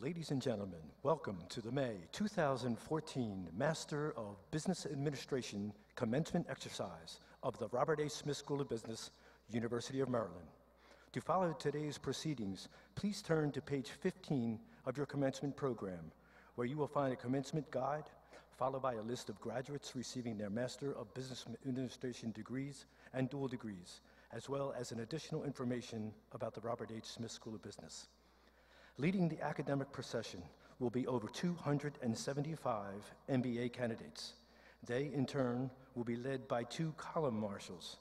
Ladies and gentlemen, welcome to the May 2014 Master of Business Administration Commencement Exercise of the Robert A. Smith School of Business, University of Maryland. To follow today's proceedings, please turn to page 15 of your commencement program, where you will find a commencement guide, followed by a list of graduates receiving their Master of Business Administration degrees and dual degrees, as well as an additional information about the Robert H. Smith School of Business. Leading the academic procession will be over 275 MBA candidates. They, in turn, will be led by two column marshals.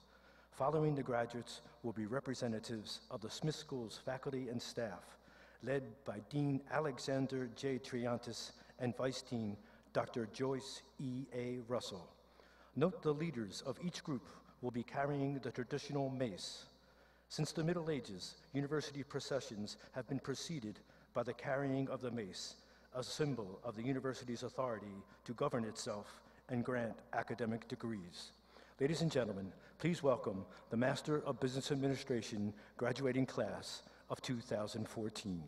Following the graduates will be representatives of the Smith School's faculty and staff, led by Dean Alexander J. Triantis and Vice Dean Dr. Joyce E. A. Russell. Note the leaders of each group will be carrying the traditional mace. Since the Middle Ages, university processions have been preceded by the carrying of the mace, a symbol of the university's authority to govern itself and grant academic degrees. Ladies and gentlemen, please welcome the Master of Business Administration graduating class of 2014.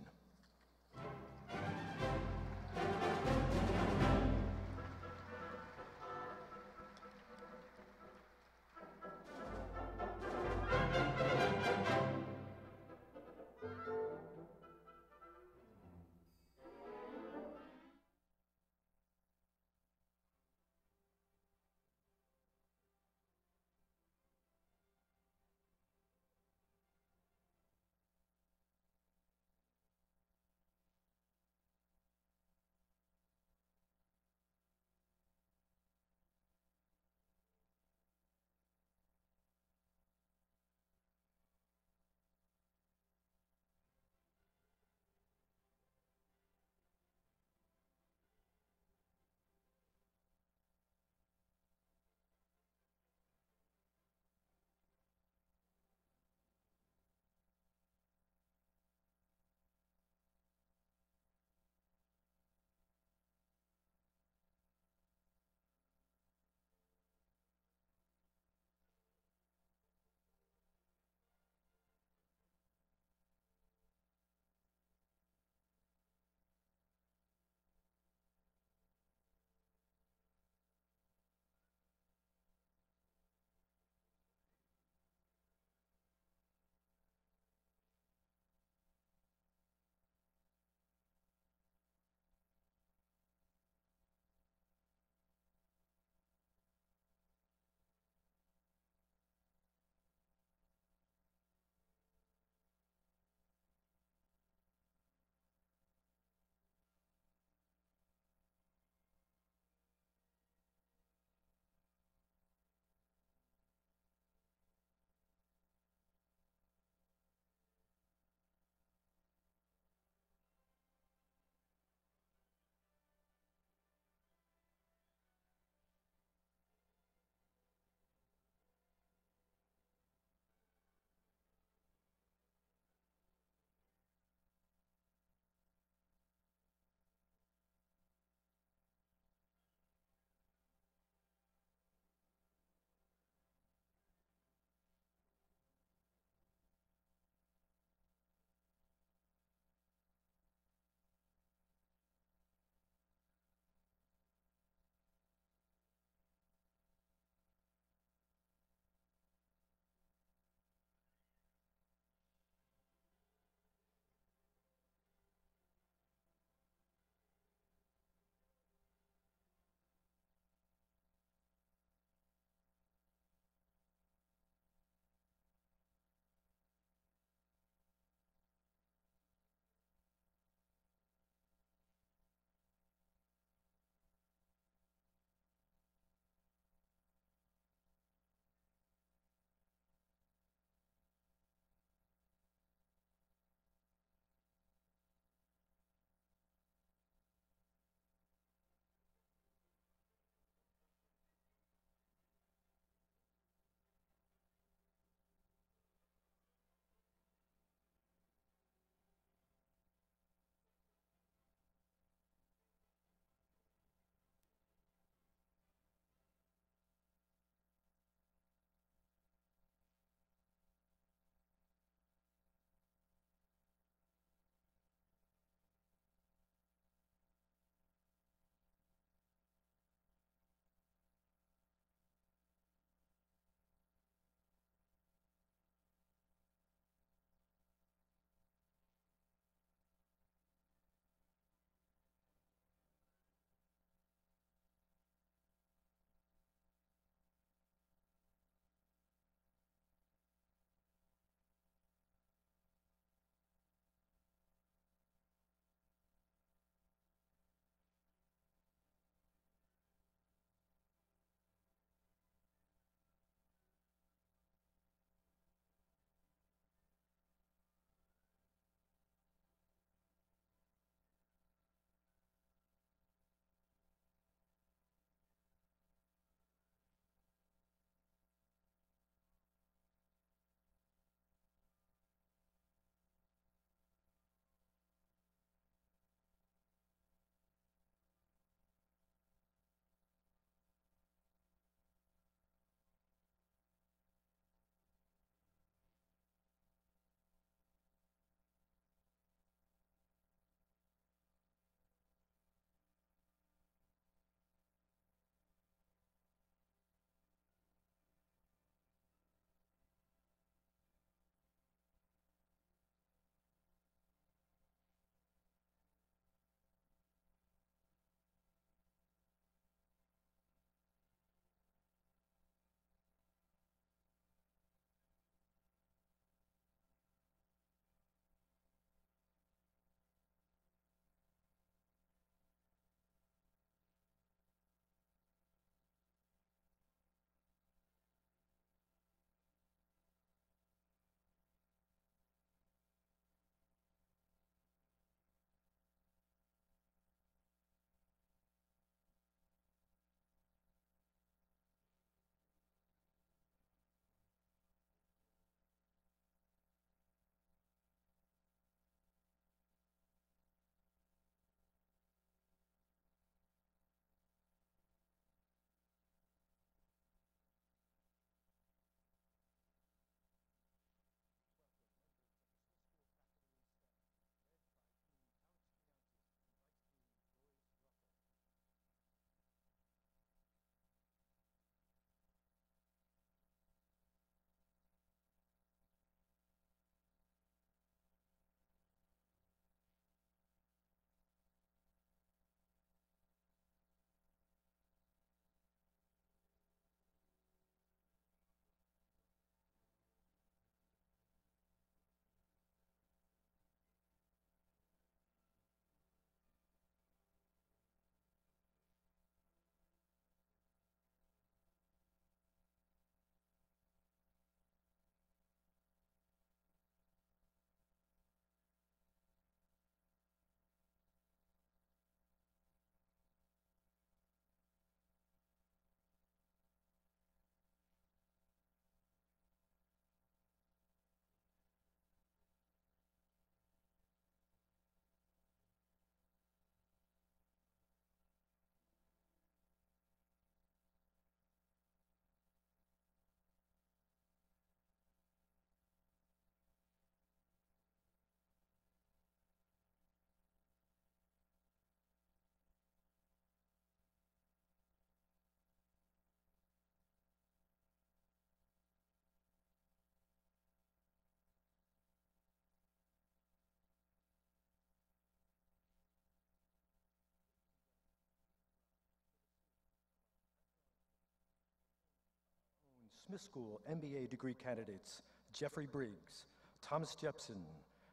Smith School MBA degree candidates Jeffrey Briggs, Thomas Jepson,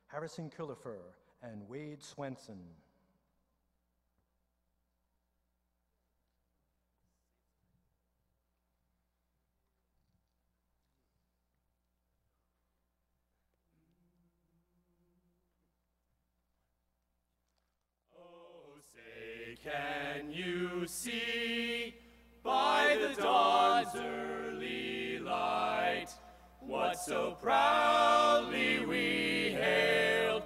Harrison Kilifer, and Wade Swenson. Oh, say, can you see by the dawn's early light what so proudly we hailed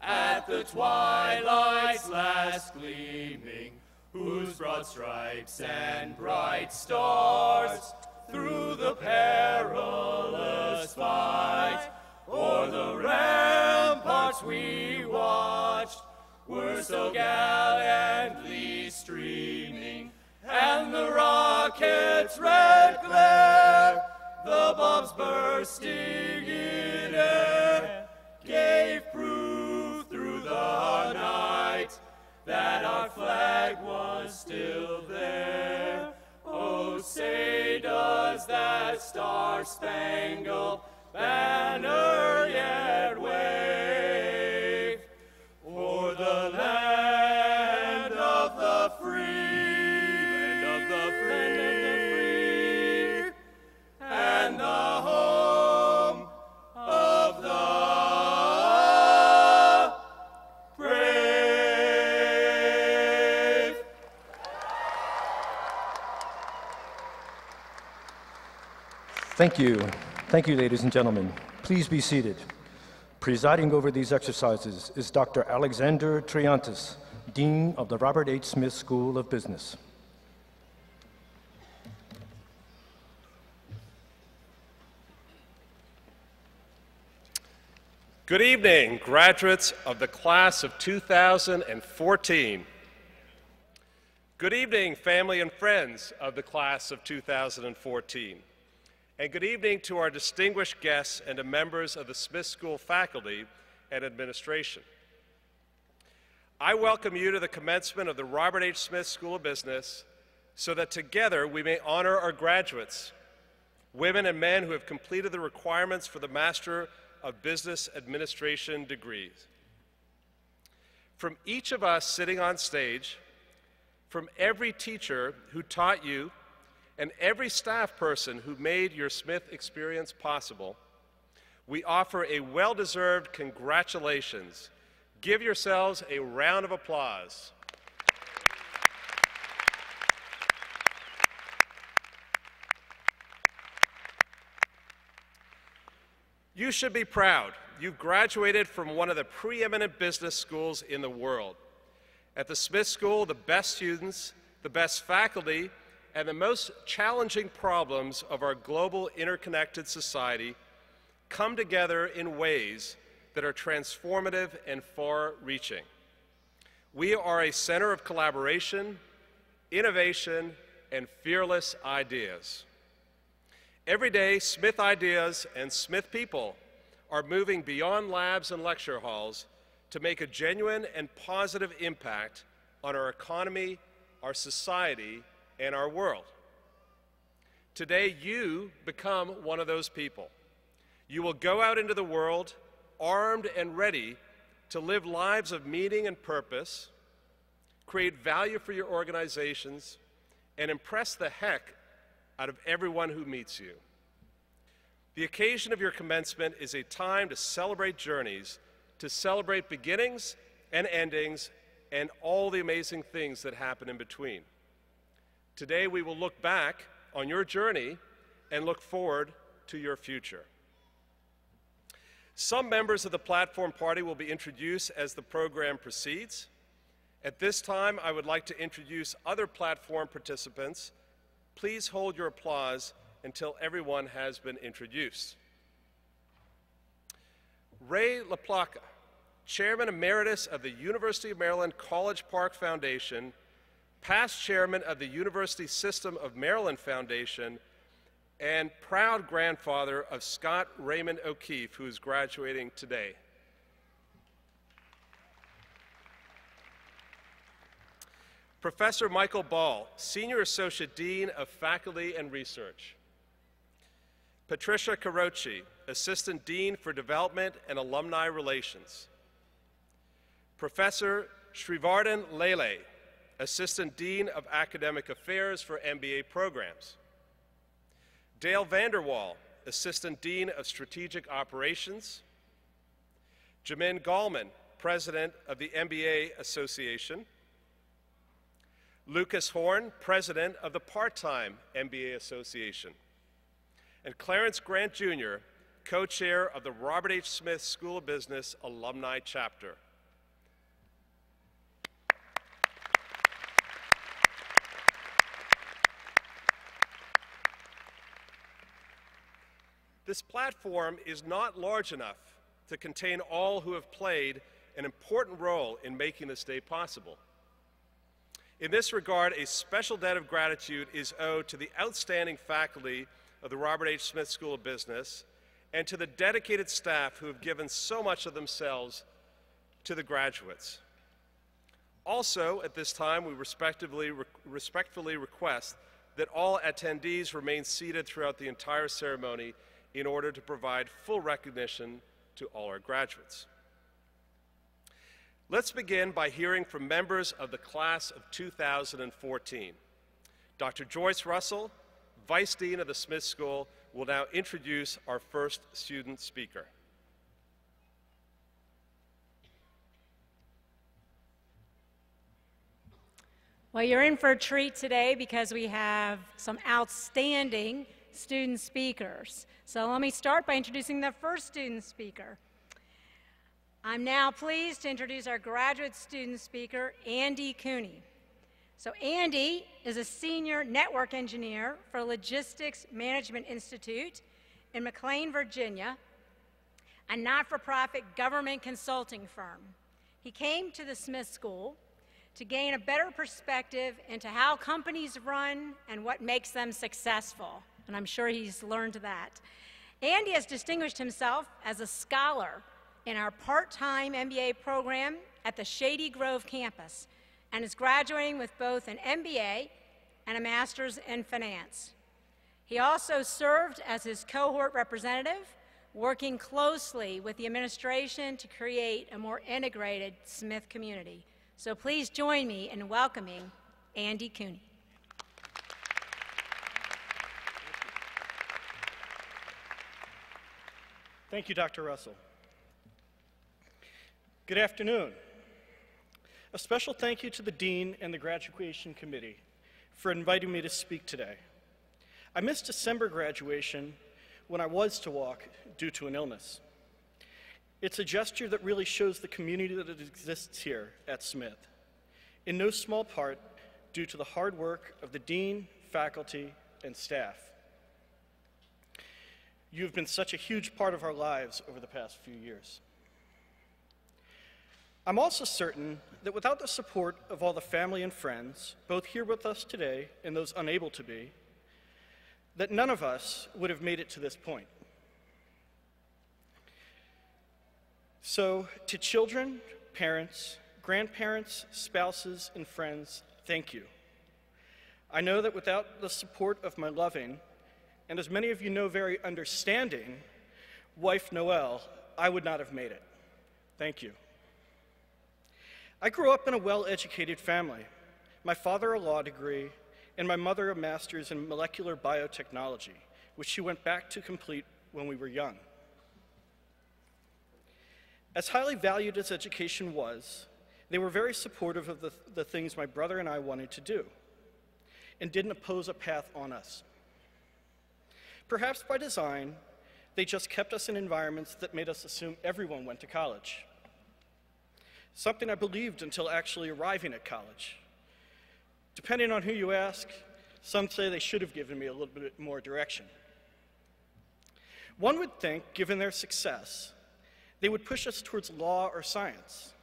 at the twilight's last gleaming, whose broad stripes and bright stars through the perilous fight o'er the ramparts we watched were so gallantly streaming, and the rocket's red glare, the bombs bursting in air, gave proof through the night that our flag was still there. Oh, say does that star-spangled banner yet wave o'er the land of the free, and the home of the brave. Thank you. Thank you, ladies and gentlemen. Please be seated. Presiding over these exercises is Dr. Alexander Triantis, Dean of the Robert H. Smith School of Business. Good evening, graduates of the class of 2014. Good evening, family and friends of the class of 2014. And good evening to our distinguished guests and to members of the Smith School faculty and administration. I welcome you to the commencement of the Robert H. Smith School of Business so that together we may honor our graduates, women and men who have completed the requirements for the Master of Business Administration degrees. From each of us sitting on stage, from every teacher who taught you, and every staff person who made your Smith experience possible, we offer a well-deserved congratulations. Give yourselves a round of applause. You should be proud. You've graduated from one of the preeminent business schools in the world. At the Smith School, the best students, the best faculty, and the most challenging problems of our global interconnected society come together in ways that are transformative and far-reaching. We are a center of collaboration, innovation, and fearless ideas. Every day, Smith ideas and Smith people are moving beyond labs and lecture halls to make a genuine and positive impact on our economy, our society, and our world. Today, you become one of those people. You will go out into the world armed and ready to live lives of meaning and purpose, create value for your organizations, and impress the heck out of everyone who meets you. The occasion of your commencement is a time to celebrate journeys, to celebrate beginnings and endings, and all the amazing things that happen in between. Today, we will look back on your journey and look forward to your future. Some members of the platform party will be introduced as the program proceeds. At this time, I would like to introduce other platform participants. Please hold your applause until everyone has been introduced. Ray LaPlaca, Chairman Emeritus of the University of Maryland College Park Foundation, past Chairman of the University System of Maryland Foundation, and proud grandfather of Scott Raymond O'Keefe, who is graduating today. Professor Michael Ball, Senior Associate Dean of Faculty and Research. Patricia Caroci, Assistant Dean for Development and Alumni Relations. Professor Srivardhan Lele, Assistant Dean of Academic Affairs for MBA Programs. Dale Vanderwall, Assistant Dean of Strategic Operations. Jamin Gallman, President of the MBA Association. Lucas Horn, President of the Part-Time MBA Association. And Clarence Grant Jr., Co-Chair of the Robert H. Smith School of Business Alumni Chapter. This platform is not large enough to contain all who have played an important role in making this day possible. In this regard, a special debt of gratitude is owed to the outstanding faculty of the Robert H. Smith School of Business and to the dedicated staff who have given so much of themselves to the graduates. Also, at this time, we respectfully request that all attendees remain seated throughout the entire ceremony in order to provide full recognition to all our graduates. Let's begin by hearing from members of the class of 2014. Dr. Joyce Russell, Vice Dean of the Smith School, will now introduce our first student speaker. Well, you're in for a treat today because we have some outstanding student speakers. So let me start by introducing the first student speaker. I'm now pleased to introduce our graduate student speaker, Andy Cooney. So Andy is a senior network engineer for Logistics Management Institute in McLean, Virginia, a not-for-profit government consulting firm. He came to the Smith School to gain a better perspective into how companies run and what makes them successful. And I'm sure he's learned that. Andy has distinguished himself as a scholar in our part-time MBA program at the Shady Grove campus and is graduating with both an MBA and a master's in finance. He also served as his cohort representative, working closely with the administration to create a more integrated Smith community. So please join me in welcoming Andy Cooney. Thank you, Dr. Russell. Good afternoon. A special thank you to the Dean and the Graduation Committee for inviting me to speak today. I missed December graduation when I was to walk due to an illness. It's a gesture that really shows the community that exists here at Smith, in no small part due to the hard work of the Dean, faculty, and staff. You have been such a huge part of our lives over the past few years. I'm also certain that without the support of all the family and friends, both here with us today and those unable to be, that none of us would have made it to this point. So, to children, parents, grandparents, spouses, and friends, thank you. I know that without the support of my loving, and as many of you know, very understanding, wife Noelle, I would not have made it. Thank you. I grew up in a well-educated family. My father a law degree, and my mother a master's in molecular biotechnology, which she went back to complete when we were young. As highly valued as education was, they were very supportive of the things my brother and I wanted to do, and didn't oppose a path on us. Perhaps by design, they just kept us in environments that made us assume everyone went to college. Something I believed until actually arriving at college. Depending on who you ask, some say they should have given me a little bit more direction. One would think, given their success, they would push us towards law or science.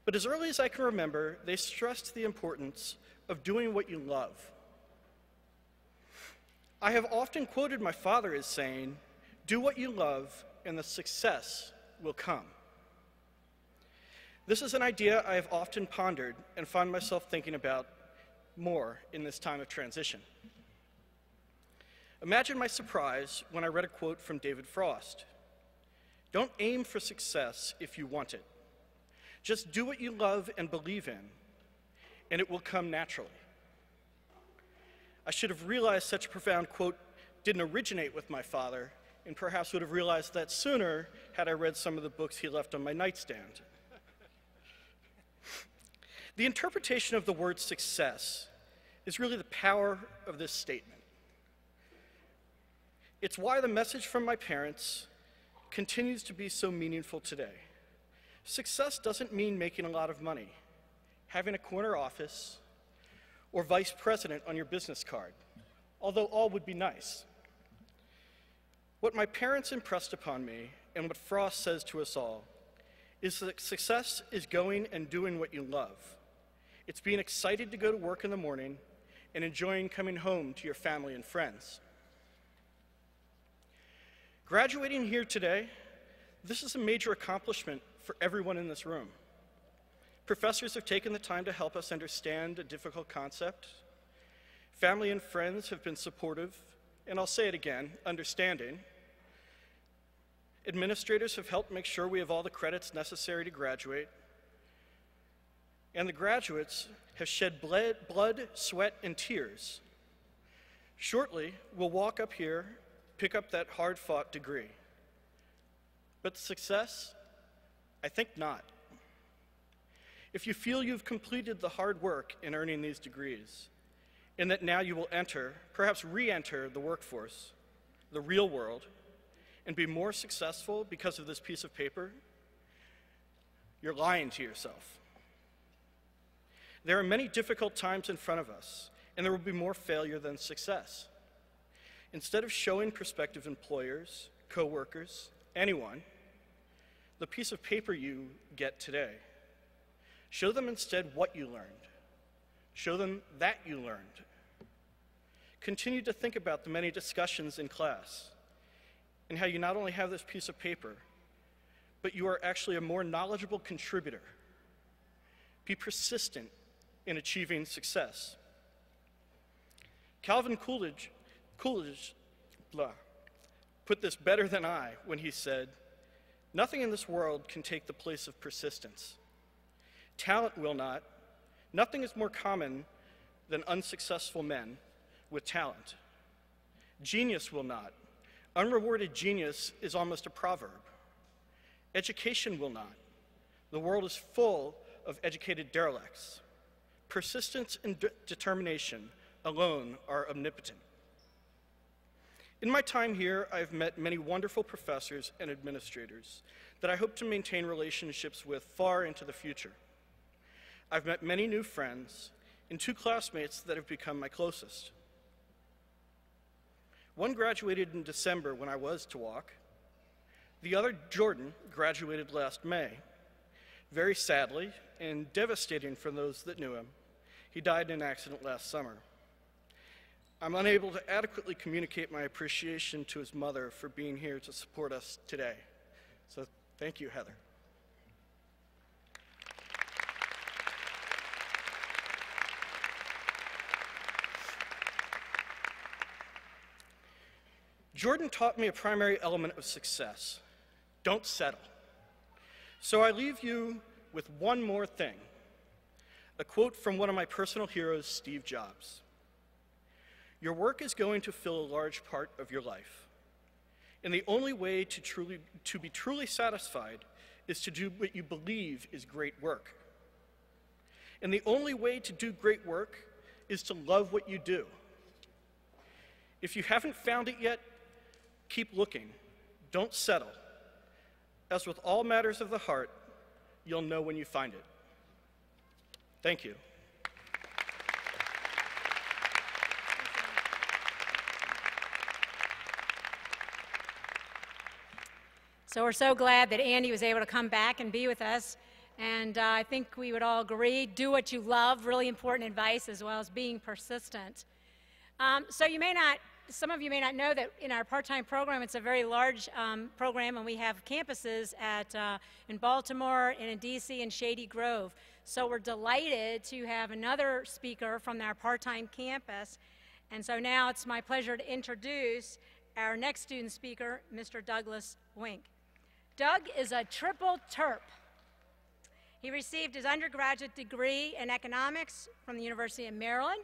But as early as I can remember, they stressed the importance of doing what you love. I have often quoted my father as saying, "Do what you love, and the success will come." This is an idea I have often pondered and find myself thinking about more in this time of transition. Imagine my surprise when I read a quote from David Frost. "Don't aim for success if you want it. Just do what you love and believe in, and it will come naturally." I should have realized such a profound quote didn't originate with my father, and perhaps would have realized that sooner had I read some of the books he left on my nightstand. The interpretation of the word success is really the power of this statement. It's why the message from my parents continues to be so meaningful today. Success doesn't mean making a lot of money, having a corner office, or vice president on your business card, although all would be nice. What my parents impressed upon me, and what Frost says to us all, is that success is going and doing what you love. It's being excited to go to work in the morning and enjoying coming home to your family and friends. Graduating here today, this is a major accomplishment for everyone in this room. Professors have taken the time to help us understand a difficult concept. Family and friends have been supportive, and I'll say it again, understanding. Administrators have helped make sure we have all the credits necessary to graduate. And the graduates have shed blood, sweat, and tears. Shortly, we'll walk up here, pick up that hard-fought degree. But success? I think not. If you feel you've completed the hard work in earning these degrees, and that now you will enter, perhaps re-enter the workforce, the real world, and be more successful because of this piece of paper, you're lying to yourself. There are many difficult times in front of us, and there will be more failure than success. Instead of showing prospective employers, coworkers, anyone, the piece of paper you get today, show them instead what you learned. Show them that you learned. Continue to think about the many discussions in class and how you not only have this piece of paper, but you are actually a more knowledgeable contributor. Be persistent in achieving success. Calvin Coolidge put this better than I when he said, "Nothing in this world can take the place of persistence. Talent will not. Nothing is more common than unsuccessful men with talent. Genius will not. Unrewarded genius is almost a proverb. Education will not. The world is full of educated derelicts. Persistence and determination alone are omnipotent." In my time here, I've met many wonderful professors and administrators that I hope to maintain relationships with far into the future. I've met many new friends and 2 classmates that have become my closest. One graduated in December when I was to walk. The other, Jordan, graduated last May. Very sadly, and devastating for those that knew him, he died in an accident last summer. I'm unable to adequately communicate my appreciation to his mother for being here to support us today. So thank you, Heather. Jordan taught me a primary element of success: don't settle. So I leave you with one more thing, a quote from one of my personal heroes, Steve Jobs. "Your work is going to fill a large part of your life, and the only way to be truly satisfied is to do what you believe is great work. And the only way to do great work is to love what you do. If you haven't found it yet, keep looking. Don't settle. As with all matters of the heart, you'll know when you find it." Thank you. So we're so glad that Andy was able to come back and be with us. And I think we would all agree, do what you love, really important advice, as well as being persistent. So some of you may not know that in our part-time program, it's a very large program, and we have campuses in Baltimore and in DC and Shady Grove. So we're delighted to have another speaker from our part-time campus. And so now it's my pleasure to introduce our next student speaker, Mr. Douglas Wink. Doug is a triple terp. He received his undergraduate degree in economics from the University of Maryland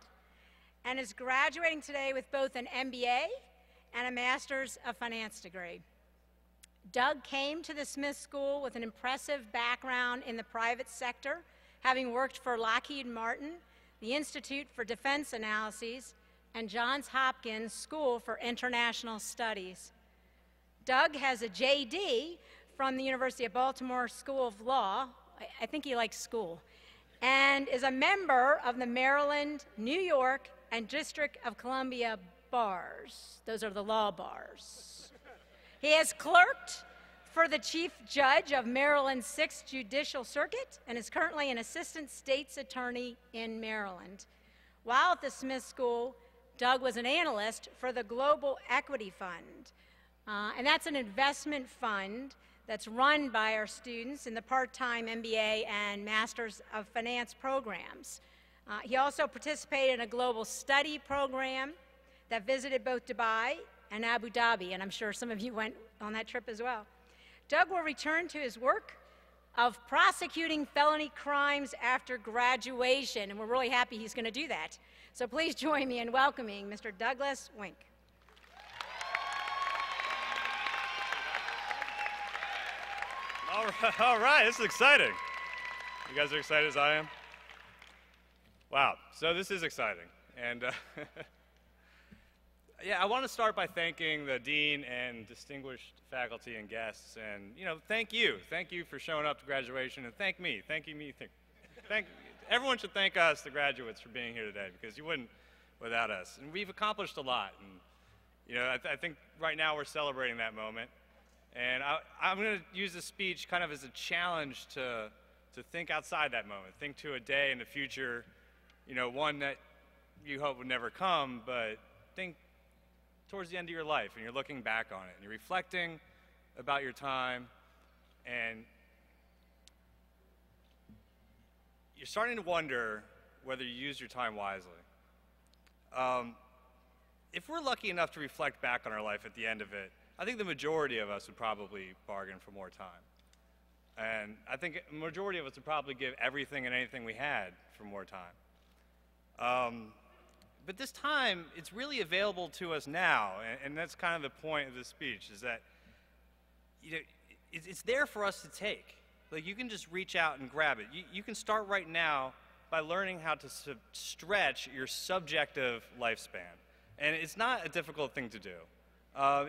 and is graduating today with both an MBA and a Master's of Finance degree. Doug came to the Smith School with an impressive background in the private sector, having worked for Lockheed Martin, the Institute for Defense Analyses, and Johns Hopkins School for International Studies. Doug has a JD from the University of Baltimore School of Law. I think he likes school, and is a member of the Maryland, New York, and District of Columbia bars. Those are the law bars. He has clerked for the Chief Judge of Maryland's 6th Judicial Circuit and is currently an Assistant State's Attorney in Maryland. While at the Smith School, Doug was an analyst for the Global Equity Fund, and that's an investment fund that's run by our students in the part-time MBA and Masters of Finance programs. He also participated in a global study program that visited both Dubai and Abu Dhabi, and I'm sure some of you went on that trip as well. Doug will return to his work of prosecuting felony crimes after graduation, and we're really happy he's going to do that. So please join me in welcoming Mr. Douglas Wink. All right, this is exciting. You guys are excited as I am? Wow, so this is exciting. And yeah, I want to start by thanking the dean and distinguished faculty and guests. And, thank you. Thank you for showing up to graduation. And thank me. Everyone should thank us, the graduates, for being here today, because you wouldn't without us. And we've accomplished a lot. And, I think right now we're celebrating that moment. And I'm going to use this speech kind of as a challenge to think outside that moment, think to a day in the future, one that you hope would never come, but think towards the end of your life, and you're looking back on it, and you're reflecting about your time, and you're starting to wonder whether you used your time wisely. If we're lucky enough to reflect back on our life at the end of it, I think the majority of us would probably bargain for more time. And I think the majority of us would probably give everything and anything we had for more time. But this time, it's really available to us now, and that's kind of the point of this speech, is that it's there for us to take. Like, you can just reach out and grab it. You can start right now by learning how to stretch your subjective lifespan. And it's not a difficult thing to do.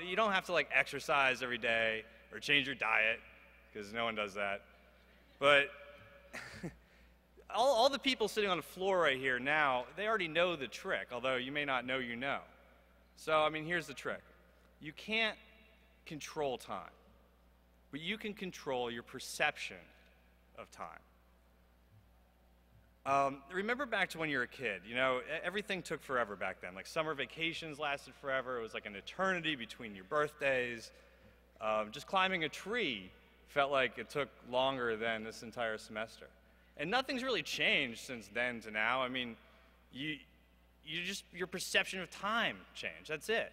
You don't have to exercise every day or change your diet, because no one does that. But all the people sitting on the floor right here now, they already know the trick, although you may not know you know. So, here's the trick. You can't control time, but you can control your perception of time. Remember back to when you were a kid, everything took forever back then. Like, summer vacations lasted forever. It was like an eternity between your birthdays. Just climbing a tree felt like it took longer than this entire semester. And nothing's really changed since then to now. Your perception of time changed. That's it.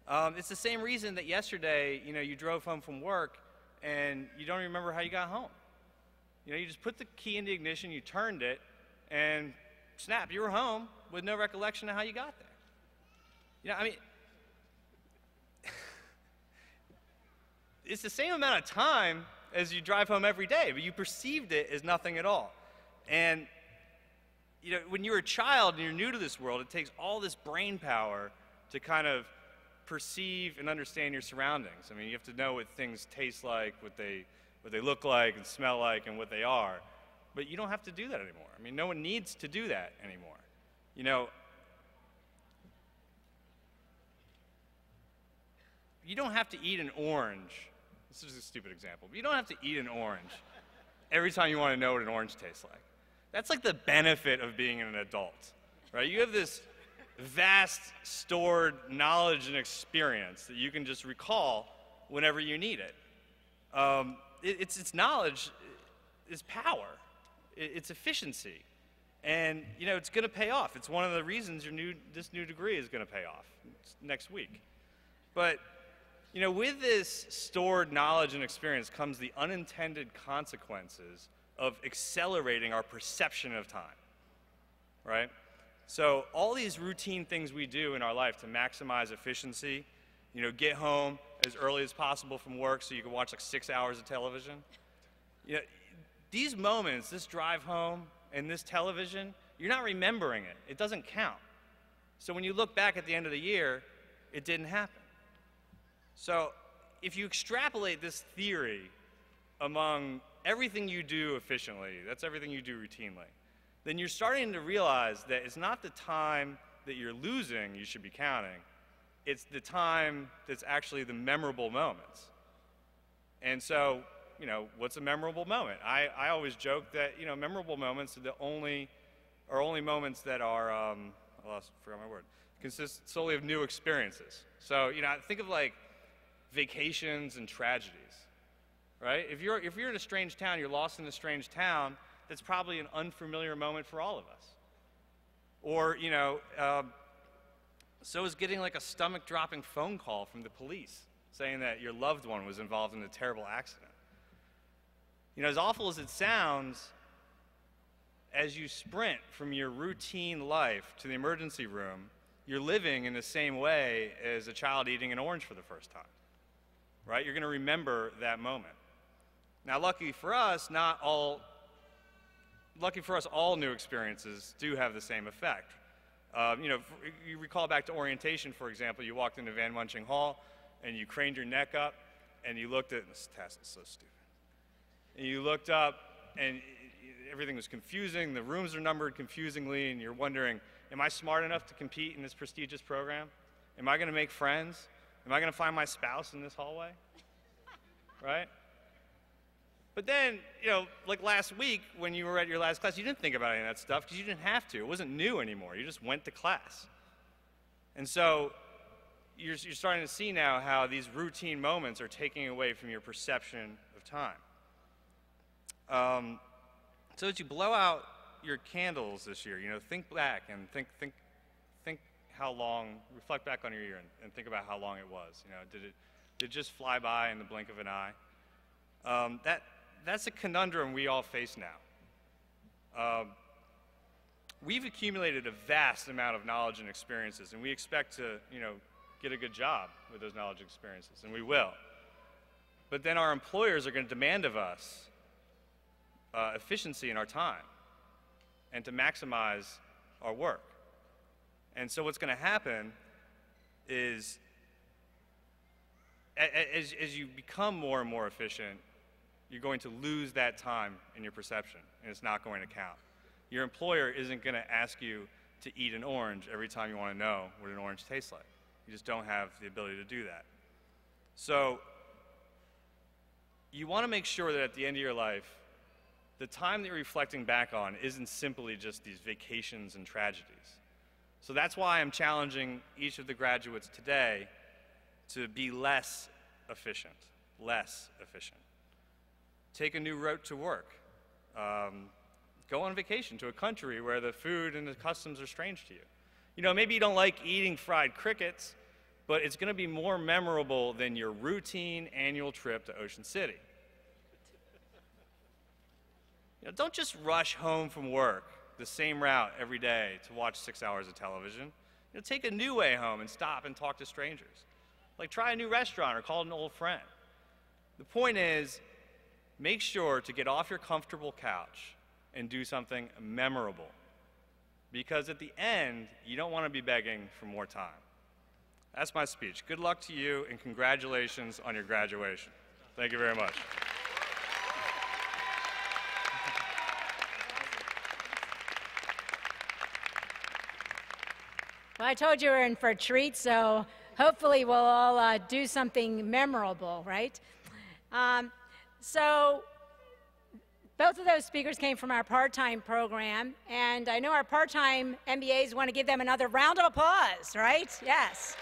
It's the same reason that yesterday, you drove home from work and you don't remember how you got home. You just put the key in the ignition, you turned it, and snap, you were home with no recollection of how you got there. It's the same amount of time as you drive home every day, but you perceived it as nothing at all. And, when you're a child and you're new to this world, it takes all this brain power to kind of perceive and understand your surroundings. You have to know what things taste like, what they look like and smell like, and what they are. But you don't have to do that anymore. No one needs to do that anymore. You don't have to eat an orange. This is a stupid example, but you don't have to eat an orange every time you want to know what an orange tastes like. That's like the benefit of being an adult, right? You have this vast stored knowledge and experience that you can just recall whenever you need it. It's knowledge is power. It's efficiency. And you know, it's going to pay off. It's one of the reasons this new degree is going to pay off next week. But you know, with this stored knowledge and experience comes the unintended consequences of accelerating our perception of time, right? So all these routine things we do in our life to maximize efficiency, you know, get home as early as possible from work so you can watch like 6 hours of television. You know, these moments, this drive home and this television, you're not remembering it. It doesn't count. So when you look back at the end of the year, it didn't happen. So if you extrapolate this theory among everything you do efficiently, that's everything you do routinely, then you're starting to realize that it's not the time that you're losing you should be counting, it's the time that's actually the memorable moments. And so, you know, what's a memorable moment? I always joke that, you know, memorable moments are only moments that are, forgot my word, consist solely of new experiences. So, you know, think of like vacations and tragedies, right? If you're in a strange town, you're lost in a strange town, that's probably an unfamiliar moment for all of us. Or, you know, so is getting like a stomach-dropping phone call from the police saying that your loved one was involved in a terrible accident. You know, as awful as it sounds, as you sprint from your routine life to the emergency room, you're living in the same way as a child eating an orange for the first time, right? You're going to remember that moment. Now, lucky for us, all new experiences do have the same effect. You know, you recall back to orientation, for example, you walked into Van Munching Hall and you craned your neck up and you looked at, this test is so stupid, and you looked up and everything was confusing, the rooms are numbered confusingly, and you're wondering, am I smart enough to compete in this prestigious program? Am I going to make friends? Am I going to find my spouse in this hallway? Right? But then, you know, like last week when you were at your last class, you didn't think about any of that stuff because you didn't have to. It wasn't new anymore. You just went to class. And so you're starting to see now how these routine moments are taking away from your perception of time. So as you blow out your candles this year, you know, think back and think how long, reflect back on your year and think about how long it was. You know, did it just fly by in the blink of an eye? That's a conundrum we all face now. We've accumulated a vast amount of knowledge and experiences, and we expect to, you know, get a good job with those knowledge and experiences, and we will. But then our employers are going to demand of us efficiency in our time and to maximize our work. And so what's going to happen is as you become more and more efficient, you're going to lose that time in your perception, and it's not going to count. Your employer isn't going to ask you to eat an orange every time you want to know what an orange tastes like. You just don't have the ability to do that. So you want to make sure that at the end of your life, the time that you're reflecting back on isn't simply just these vacations and tragedies. So that's why I'm challenging each of the graduates today to be less efficient. Take a new route to work. Go on vacation to a country where the food and the customs are strange to you. You know, maybe you don't like eating fried crickets, but it's going to be more memorable than your routine annual trip to Ocean City. You know, don't just rush home from work the same route every day to watch 6 hours of television. You know, take a new way home and stop and talk to strangers. Like try a new restaurant or call an old friend. The point is, make sure to get off your comfortable couch and do something memorable. Because at the end, you don't want to be begging for more time. That's my speech. Good luck to you and congratulations on your graduation. Thank you very much. Well, I told you we're in for a treat, so hopefully we'll all do something memorable, right? So both of those speakers came from our part-time program, and I know our part-time MBAs want to give them another round of applause, right? Yes.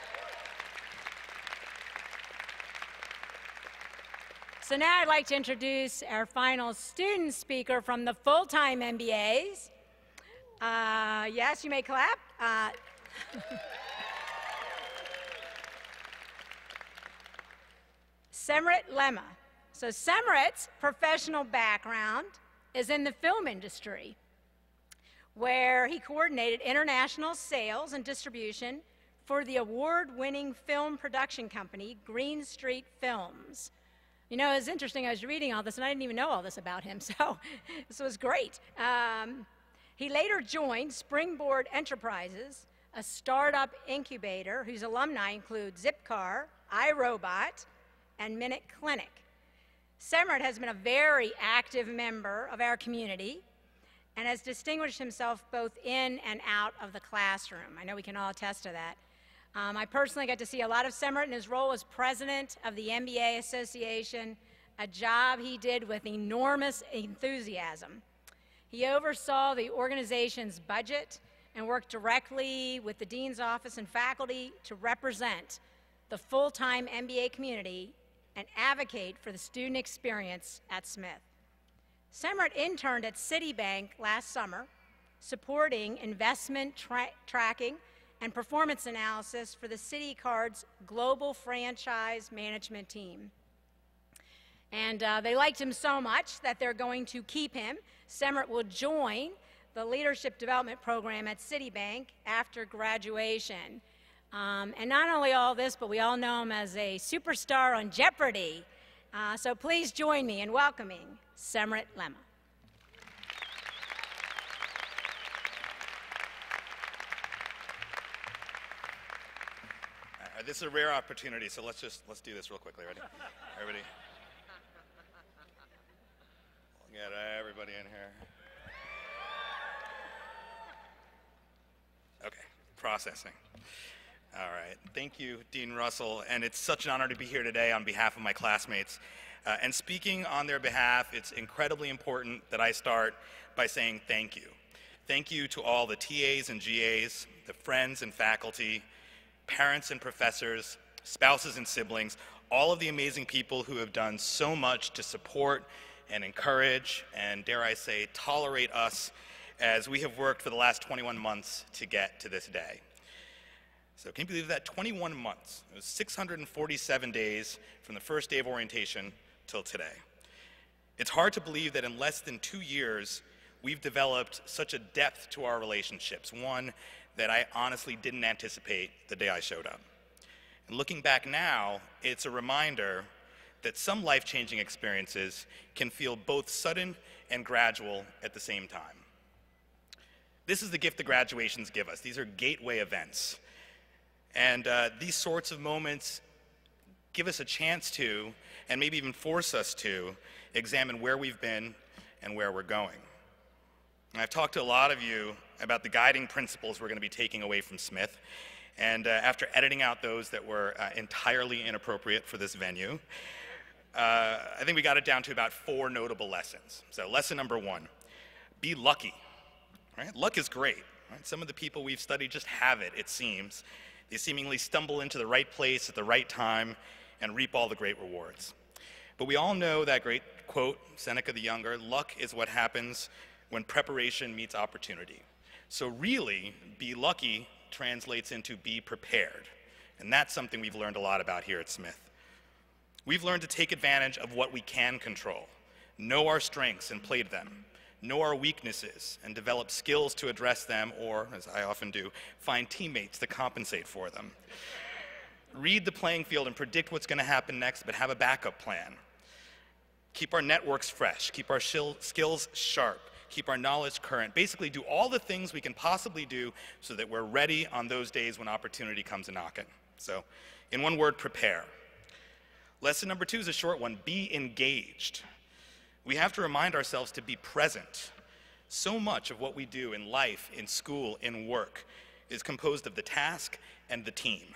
So now I'd like to introduce our final student speaker from the full-time MBAs. Yes, you may clap. Semrit Lemma. So Semrit's professional background is in the film industry, where he coordinated international sales and distribution for the award-winning film production company, Green Street Films. You know, it's interesting, I was reading all this, and I didn't even know all this about him, so this was great. He later joined Springboard Enterprises, a startup incubator whose alumni include Zipcar, iRobot, and Minute Clinic. Semrit has been a very active member of our community and has distinguished himself both in and out of the classroom. I know we can all attest to that. I personally got to see a lot of Semrit in his role as president of the MBA Association, a job he did with enormous enthusiasm. He oversaw the organization's budget and worked directly with the dean's office and faculty to represent the full-time MBA community and advocate for the student experience at Smith. Semrit interned at Citibank last summer, supporting investment tracking and performance analysis for the Citicards global franchise management team. And they liked him so much that they're going to keep him. Semrit will join the leadership development program at Citibank after graduation. And not only all this, but we all know him as a superstar on Jeopardy! So please join me in welcoming Semrit Lemma. This is a rare opportunity, so let's do this real quickly. Ready? Everybody? Get everybody in here. Okay, processing. All right, thank you, Dean Russell, and it's such an honor to be here today on behalf of my classmates. And speaking on their behalf, it's incredibly important that I start by saying thank you. Thank you to all the TAs and GAs, the friends and faculty, parents and professors, spouses and siblings, all of the amazing people who have done so much to support and encourage and, dare I say, tolerate us as we have worked for the last 21 months to get to this day. So can you believe that? 21 months. It was 647 days from the first day of orientation till today. It's hard to believe that in less than 2 years, we've developed such a depth to our relationships, one that I honestly didn't anticipate the day I showed up. And looking back now, it's a reminder that some life-changing experiences can feel both sudden and gradual at the same time. This is the gift that graduations give us. These are gateway events. And these sorts of moments give us a chance to, and maybe even force us to, examine where we've been and where we're going. And I've talked to a lot of you about the guiding principles we're going to be taking away from Smith. And after editing out those that were entirely inappropriate for this venue, I think we got it down to about 4 notable lessons. So lesson number 1, be lucky. Right? Luck is great. Right? Some of the people we've studied just have it, it seems. They seemingly stumble into the right place at the right time and reap all the great rewards. But we all know that great quote, Seneca the Younger, luck is what happens when preparation meets opportunity. So really, be lucky translates into be prepared. And that's something we've learned a lot about here at Smith. We've learned to take advantage of what we can control, know our strengths and play to them, know our weaknesses and develop skills to address them, or, as I often do, find teammates to compensate for them. Read the playing field and predict what's going to happen next, but have a backup plan. Keep our networks fresh, keep our skills sharp, keep our knowledge current. Basically, do all the things we can possibly do so that we're ready on those days when opportunity comes a-knocking. So, in one word, prepare. Lesson number 2 is a short one, be engaged. We have to remind ourselves to be present. So much of what we do in life, in school, in work, is composed of the task and the team.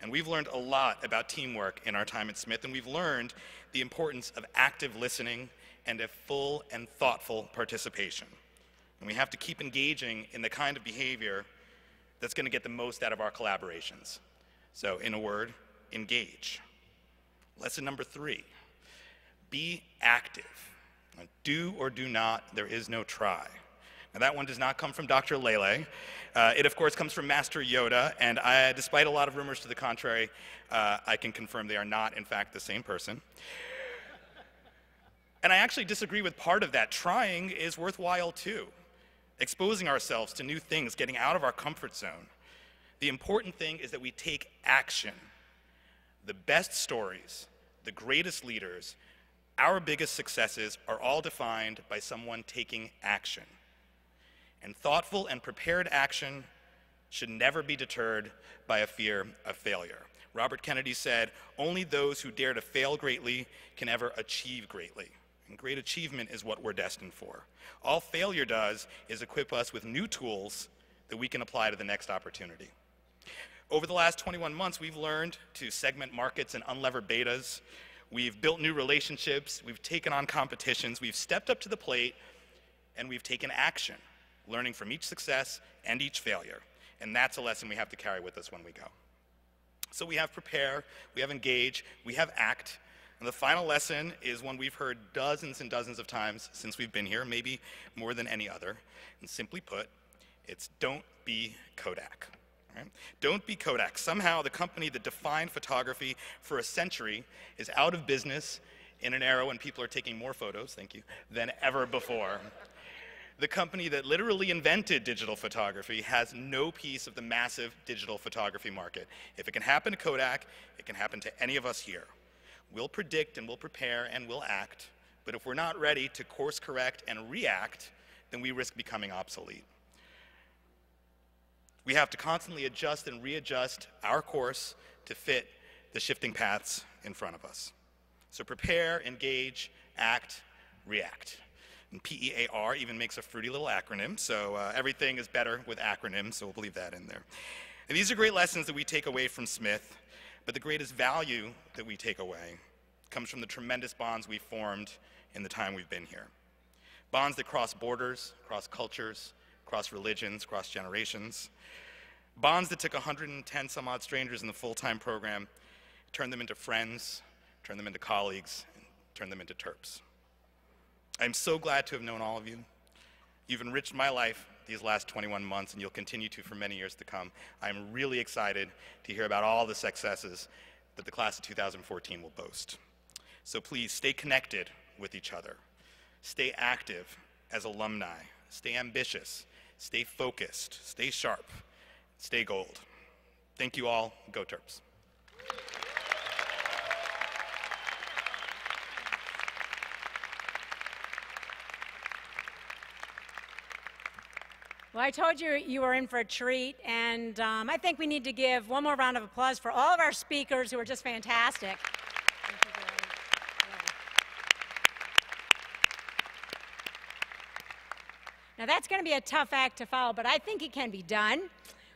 And we've learned a lot about teamwork in our time at Smith, and we've learned the importance of active listening and a full and thoughtful participation. And we have to keep engaging in the kind of behavior that's going to get the most out of our collaborations. So, in a word, engage. Lesson number 3, be active. Do or do not, there is no try. Now that one does not come from Dr. Lele. It, of course, comes from Master Yoda, and despite a lot of rumors to the contrary, I can confirm they are not, in fact, the same person. And I actually disagree with part of that. Trying is worthwhile, too. Exposing ourselves to new things, getting out of our comfort zone. The important thing is that we take action. The best stories, the greatest leaders, our biggest successes are all defined by someone taking action. And thoughtful and prepared action should never be deterred by a fear of failure. Robert Kennedy said, "Only those who dare to fail greatly can ever achieve greatly." And great achievement is what we're destined for. All failure does is equip us with new tools that we can apply to the next opportunity. Over the last 21 months, we've learned to segment markets and unlever betas. We've built new relationships. We've taken on competitions. We've stepped up to the plate, and we've taken action, learning from each success and each failure. And that's a lesson we have to carry with us when we go. So we have prepare, we have engage, we have act. And the final lesson is one we've heard dozens and dozens of times since we've been here, maybe more than any other. And simply put, it's don't be Kodak. Right? Don't be Kodak. Somehow the company that defined photography for a century is out of business in an era when people are taking more photos, thank you, than ever before. The company that literally invented digital photography has no piece of the massive digital photography market. If it can happen to Kodak, it can happen to any of us here. We'll predict and we'll prepare and we'll act, but if we're not ready to course correct and react, then we risk becoming obsolete. We have to constantly adjust and readjust our course to fit the shifting paths in front of us. So prepare, engage, act, react. And PEAR even makes a fruity little acronym, so everything is better with acronyms, so we'll leave that in there. And these are great lessons that we take away from Smith, but the greatest value that we take away comes from the tremendous bonds we've formed in the time we've been here. Bonds that cross borders, cross cultures, cross religions, cross generations. Bonds that took 110 some odd strangers in the full-time program, turned them into friends, turned them into colleagues, and turned them into Terps. I'm so glad to have known all of you. You've enriched my life these last 21 months, and you'll continue to for many years to come. I'm really excited to hear about all the successes that the class of 2014 will boast. So please stay connected with each other. Stay active as alumni. Stay ambitious. Stay focused. Stay sharp. Stay gold. Thank you all. Go Terps. Well, I told you you were in for a treat, and I think we need to give one more round of applause for all of our speakers who are just fantastic. Now, that's going to be a tough act to follow, but I think it can be done.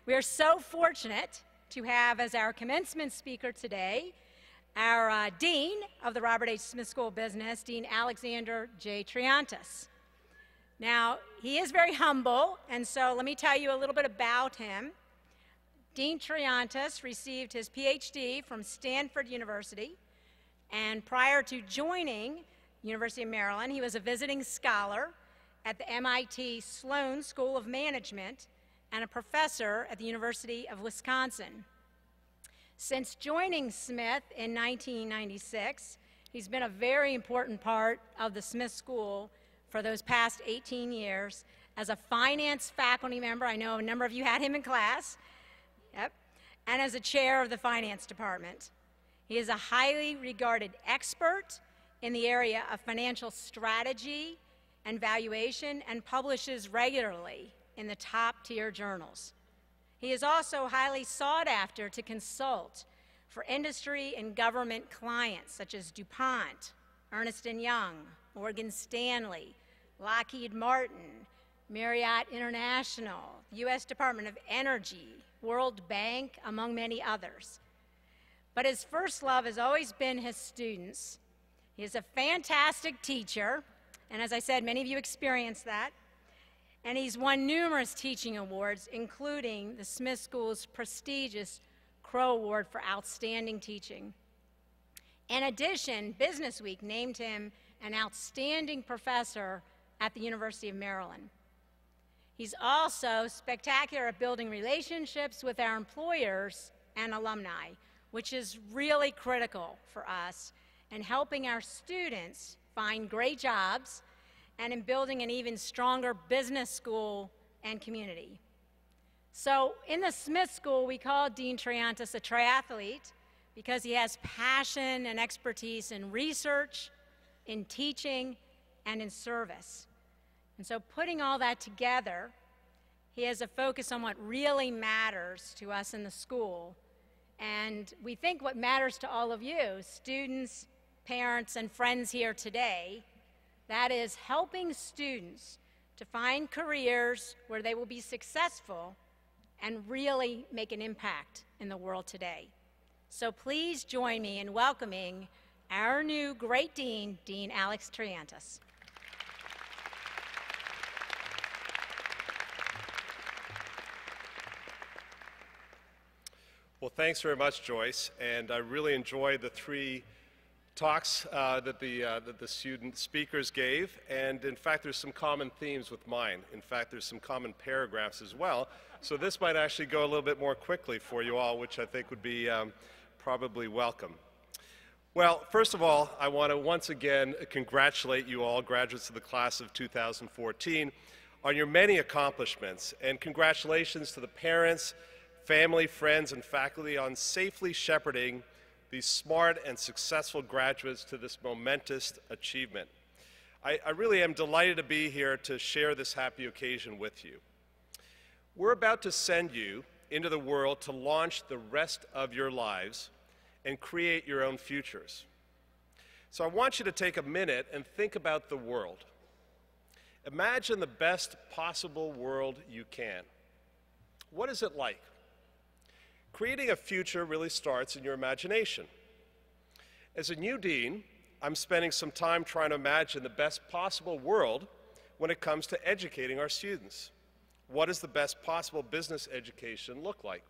We are so fortunate to have as our commencement speaker today our Dean of the Robert H. Smith School of Business, Dean Alexander J. Triantis. Now, he is very humble, and so let me tell you a little bit about him. Dean Triantis received his PhD from Stanford University, and prior to joining University of Maryland, he was a visiting scholar at the MIT Sloan School of Management and a professor at the University of Wisconsin. Since joining Smith in 1996, he's been a very important part of the Smith School for those past 18 years as a finance faculty member. I know a number of you had him in class. Yep. And as a chair of the finance department. He is a highly regarded expert in the area of financial strategy and valuation and publishes regularly in the top-tier journals. He is also highly sought after to consult for industry and government clients such as DuPont, Ernst & Young, Morgan Stanley, Lockheed Martin, Marriott International, U.S. Department of Energy, World Bank, among many others. But his first love has always been his students. He is a fantastic teacher, and as I said, many of you experienced that. And he's won numerous teaching awards, including the Smith School's prestigious Crow Award for Outstanding Teaching. In addition, Business Week named him an outstanding professor at the University of Maryland. He's also spectacular at building relationships with our employers and alumni, which is really critical for us in helping our students find great jobs and in building an even stronger business school and community. So in the Smith School, we call Dean Triantis a triathlete because he has passion and expertise in research, in teaching, and in service. And so putting all that together, he has a focus on what really matters to us in the school. And we think what matters to all of you, students, parents, and friends here today, that is helping students to find careers where they will be successful and really make an impact in the world today. So please join me in welcoming our new great dean, Dean Alex Triantis. Well, thanks very much, Joyce, and I really enjoyed the three talks that the student speakers gave, and in fact there's some common themes with mine. In fact, there's some common paragraphs as well, so this might actually go a little bit more quickly for you all, which I think would be probably welcome. Well, first of all, I want to once again congratulate you all, graduates of the class of 2014, on your many accomplishments, and congratulations to the parents, family, friends, and faculty on safely shepherding these smart and successful graduates to this momentous achievement. I really am delighted to be here to share this happy occasion with you. We're about to send you into the world to launch the rest of your lives and create your own futures. So I want you to take a minute and think about the world. Imagine the best possible world you can. What is it like? Creating a future really starts in your imagination. As a new dean, I'm spending some time trying to imagine the best possible world when it comes to educating our students. What does the best possible business education look like?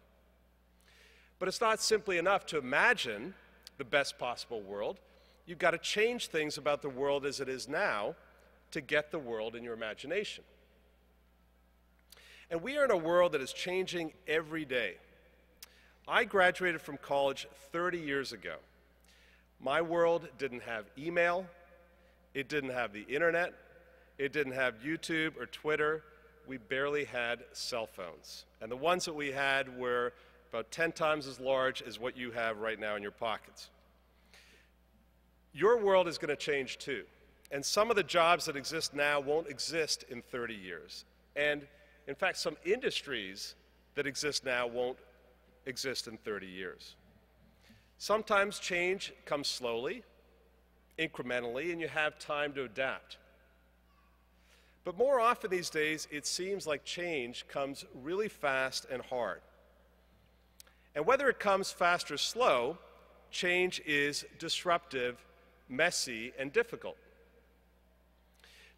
But it's not simply enough to imagine the best possible world. You've got to change things about the world as it is now to get the world in your imagination. And we are in a world that is changing every day. I graduated from college 30 years ago. My world didn't have email, it didn't have the internet, it didn't have YouTube or Twitter. We barely had cell phones. And the ones that we had were about 10 times as large as what you have right now in your pockets. Your world is going to change too. And some of the jobs that exist now won't exist in 30 years. And in fact, some industries that exist now won't exist in 30 years. Sometimes change comes slowly, incrementally, and you have time to adapt. But more often these days, it seems like change comes really fast and hard. And whether it comes fast or slow, change is disruptive, messy, and difficult.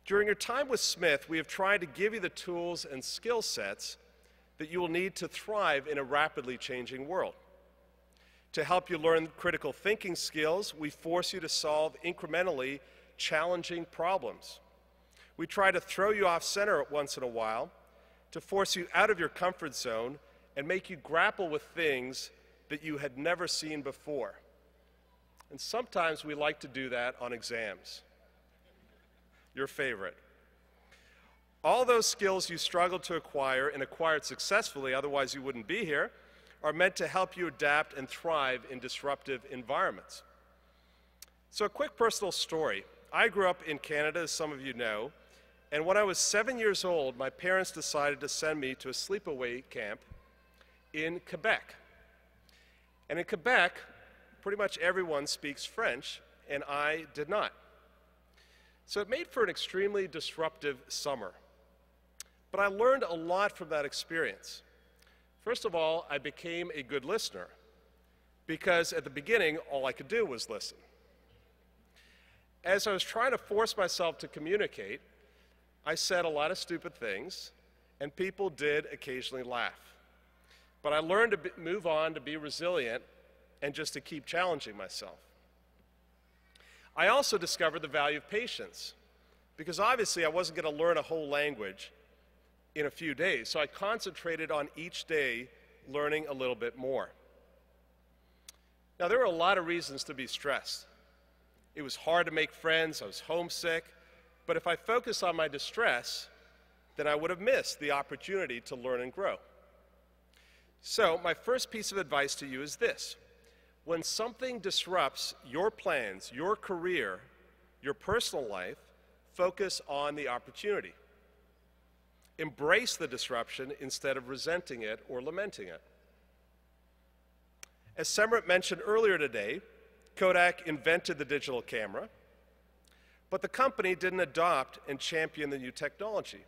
During your time with Smith, we have tried to give you the tools and skill sets that you will need to thrive in a rapidly changing world. To help you learn critical thinking skills, we force you to solve incrementally challenging problems. We try to throw you off center once in a while to force you out of your comfort zone and make you grapple with things that you had never seen before. And sometimes we like to do that on exams. Your favorite. All those skills you struggled to acquire and acquired successfully, otherwise you wouldn't be here, are meant to help you adapt and thrive in disruptive environments. So a quick personal story. I grew up in Canada, as some of you know, and when I was 7 years old, my parents decided to send me to a sleepaway camp in Quebec. And in Quebec, pretty much everyone speaks French, and I did not. So it made for an extremely disruptive summer. But I learned a lot from that experience. First of all, I became a good listener, because at the beginning, all I could do was listen. As I was trying to force myself to communicate, I said a lot of stupid things, and people did occasionally laugh. But I learned to move on, to be resilient, and just to keep challenging myself. I also discovered the value of patience, because obviously I wasn't going to learn a whole language in a few days, so I concentrated on each day learning a little bit more. Now, there were a lot of reasons to be stressed. It was hard to make friends, I was homesick, but if I focused on my distress, then I would have missed the opportunity to learn and grow. So, my first piece of advice to you is this. When something disrupts your plans, your career, your personal life, focus on the opportunity. Embrace the disruption instead of resenting it or lamenting it. As Semrit mentioned earlier today, Kodak invented the digital camera, but the company didn't adopt and champion the new technology.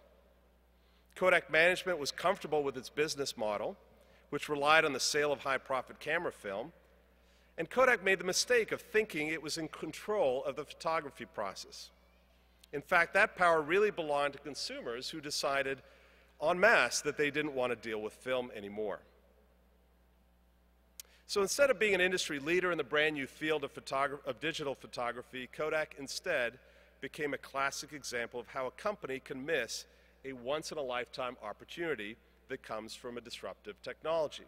Kodak management was comfortable with its business model, which relied on the sale of high-profit camera film, and Kodak made the mistake of thinking it was in control of the photography process. In fact, that power really belonged to consumers who decided en masse that they didn't want to deal with film anymore. So instead of being an industry leader in the brand new field of digital photography, Kodak instead became a classic example of how a company can miss a once-in-a-lifetime opportunity that comes from a disruptive technology.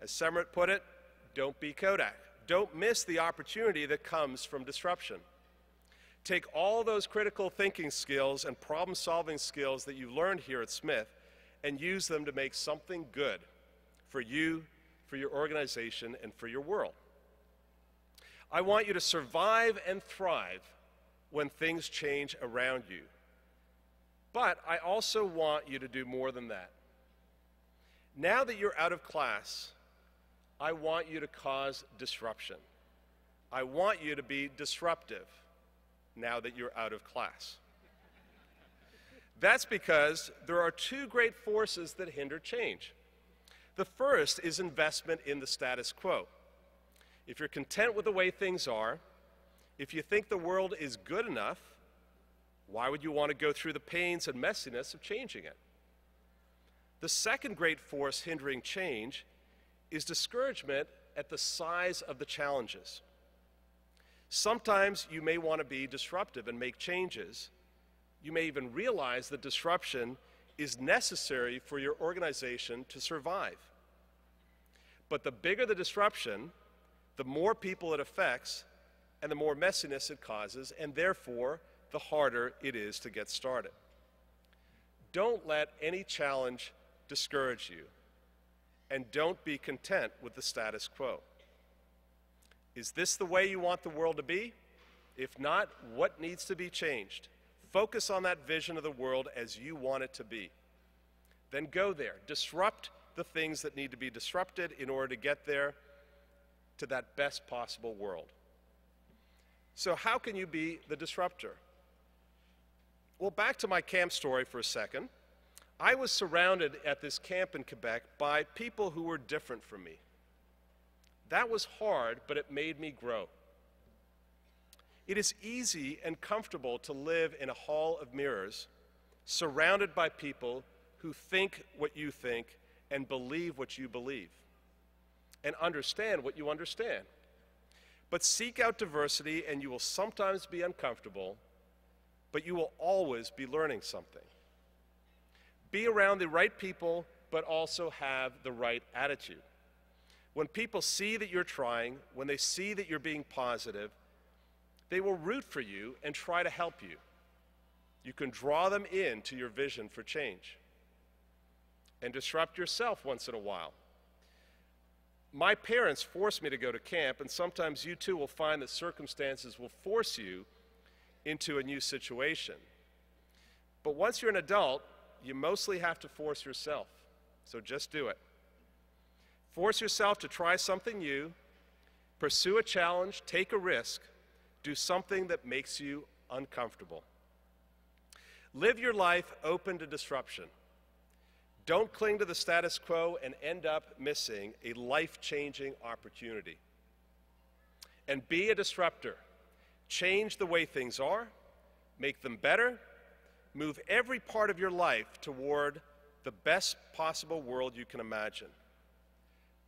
As Semrit put it, don't be Kodak. Don't miss the opportunity that comes from disruption. Take all those critical thinking skills and problem-solving skills that you learned here at Smith and use them to make something good for you, for your organization, and for your world. I want you to survive and thrive when things change around you. But I also want you to do more than that. Now that you're out of class, I want you to cause disruption. I want you to be disruptive now that you're out of class. That's because there are two great forces that hinder change. The first is investment in the status quo. If you're content with the way things are, if you think the world is good enough, why would you want to go through the pains and messiness of changing it? The second great force hindering change is discouragement at the size of the challenges. Sometimes you may want to be disruptive and make changes. You may even realize that disruption is necessary for your organization to survive. But the bigger the disruption, the more people it affects, and the more messiness it causes, and therefore, the harder it is to get started. Don't let any challenge discourage you, and don't be content with the status quo. Is this the way you want the world to be? If not, what needs to be changed? Focus on that vision of the world as you want it to be. Then go there. Disrupt the things that need to be disrupted in order to get there to that best possible world. So how can you be the disruptor? Well, back to my camp story for a second. I was surrounded at this camp in Quebec by people who were different from me. That was hard, but it made me grow. It is easy and comfortable to live in a hall of mirrors, surrounded by people who think what you think and believe what you believe, and understand what you understand. But seek out diversity, and you will sometimes be uncomfortable, but you will always be learning something. Be around the right people, but also have the right attitude. When people see that you're trying, when they see that you're being positive, they will root for you and try to help you. You can draw them into your vision for change. And disrupt yourself once in a while. My parents forced me to go to camp, and sometimes you too will find that circumstances will force you into a new situation. But once you're an adult, you mostly have to force yourself. So just do it. Force yourself to try something new, pursue a challenge, take a risk, do something that makes you uncomfortable. Live your life open to disruption. Don't cling to the status quo and end up missing a life-changing opportunity. And be a disruptor. Change the way things are, make them better, move every part of your life toward the best possible world you can imagine.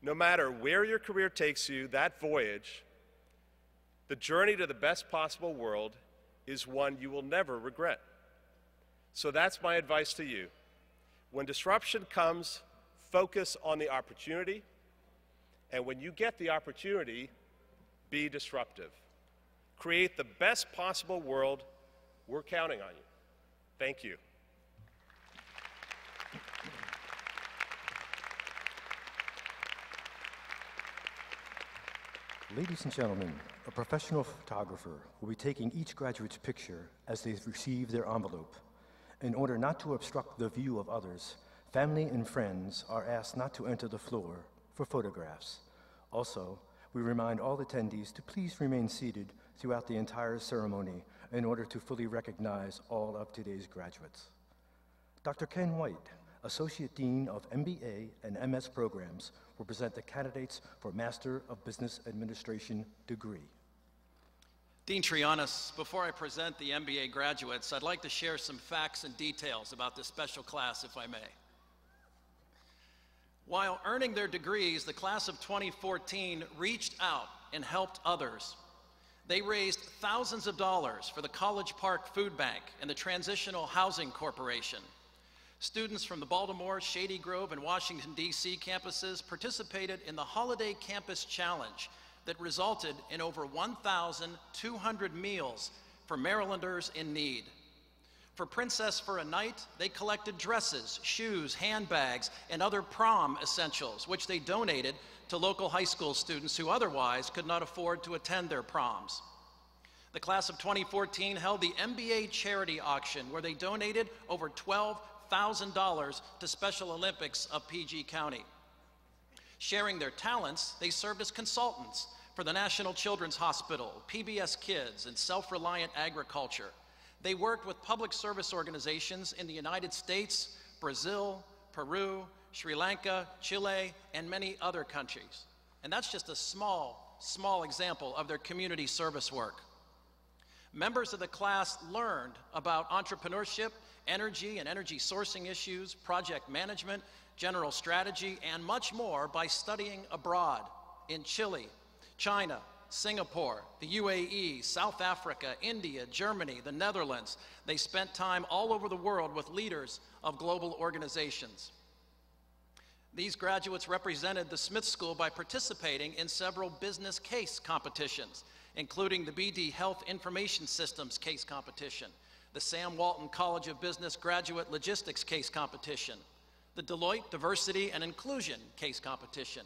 No matter where your career takes you, that voyage, the journey to the best possible world, is one you will never regret. So that's my advice to you. When disruption comes, focus on the opportunity, and when you get the opportunity, be disruptive. Create the best possible world. We're counting on you. Thank you. Ladies and gentlemen, a professional photographer will be taking each graduate's picture as they receive their envelope. In order not to obstruct the view of others, family and friends are asked not to enter the floor for photographs. Also, we remind all attendees to please remain seated throughout the entire ceremony in order to fully recognize all of today's graduates. Dr. Ken White, Associate Dean of MBA and MS programs, will present the candidates for Master of Business Administration degree. Dean Trianis, before I present the MBA graduates, I'd like to share some facts and details about this special class, if I may. While earning their degrees, the class of 2014 reached out and helped others. They raised thousands of dollars for the College Park Food Bank and the Transitional Housing Corporation. Students from the Baltimore, Shady Grove, and Washington, D.C. campuses participated in the Holiday Campus Challenge that resulted in over 1,200 meals for Marylanders in need. For Princess for a Night, they collected dresses, shoes, handbags, and other prom essentials, which they donated to local high school students who otherwise could not afford to attend their proms. The class of 2014 held the MBA charity auction, where they donated over $12,000 to Special Olympics of PG County. Sharing their talents, they served as consultants for the National Children's Hospital, PBS Kids, and Self-Reliant Agriculture. They worked with public service organizations in the United States, Brazil, Peru, Sri Lanka, Chile, and many other countries. And that's just a small example of their community service work. Members of the class learned about entrepreneurship, energy and energy sourcing issues, project management, general strategy, and much more by studying abroad in Chile, China, Singapore, the UAE, South Africa, India, Germany, the Netherlands. They spent time all over the world with leaders of global organizations. These graduates represented the Smith School by participating in several business case competitions, including the BD Health Information Systems case competition, the Sam Walton College of Business Graduate Logistics case competition, the Deloitte Diversity and Inclusion case competition,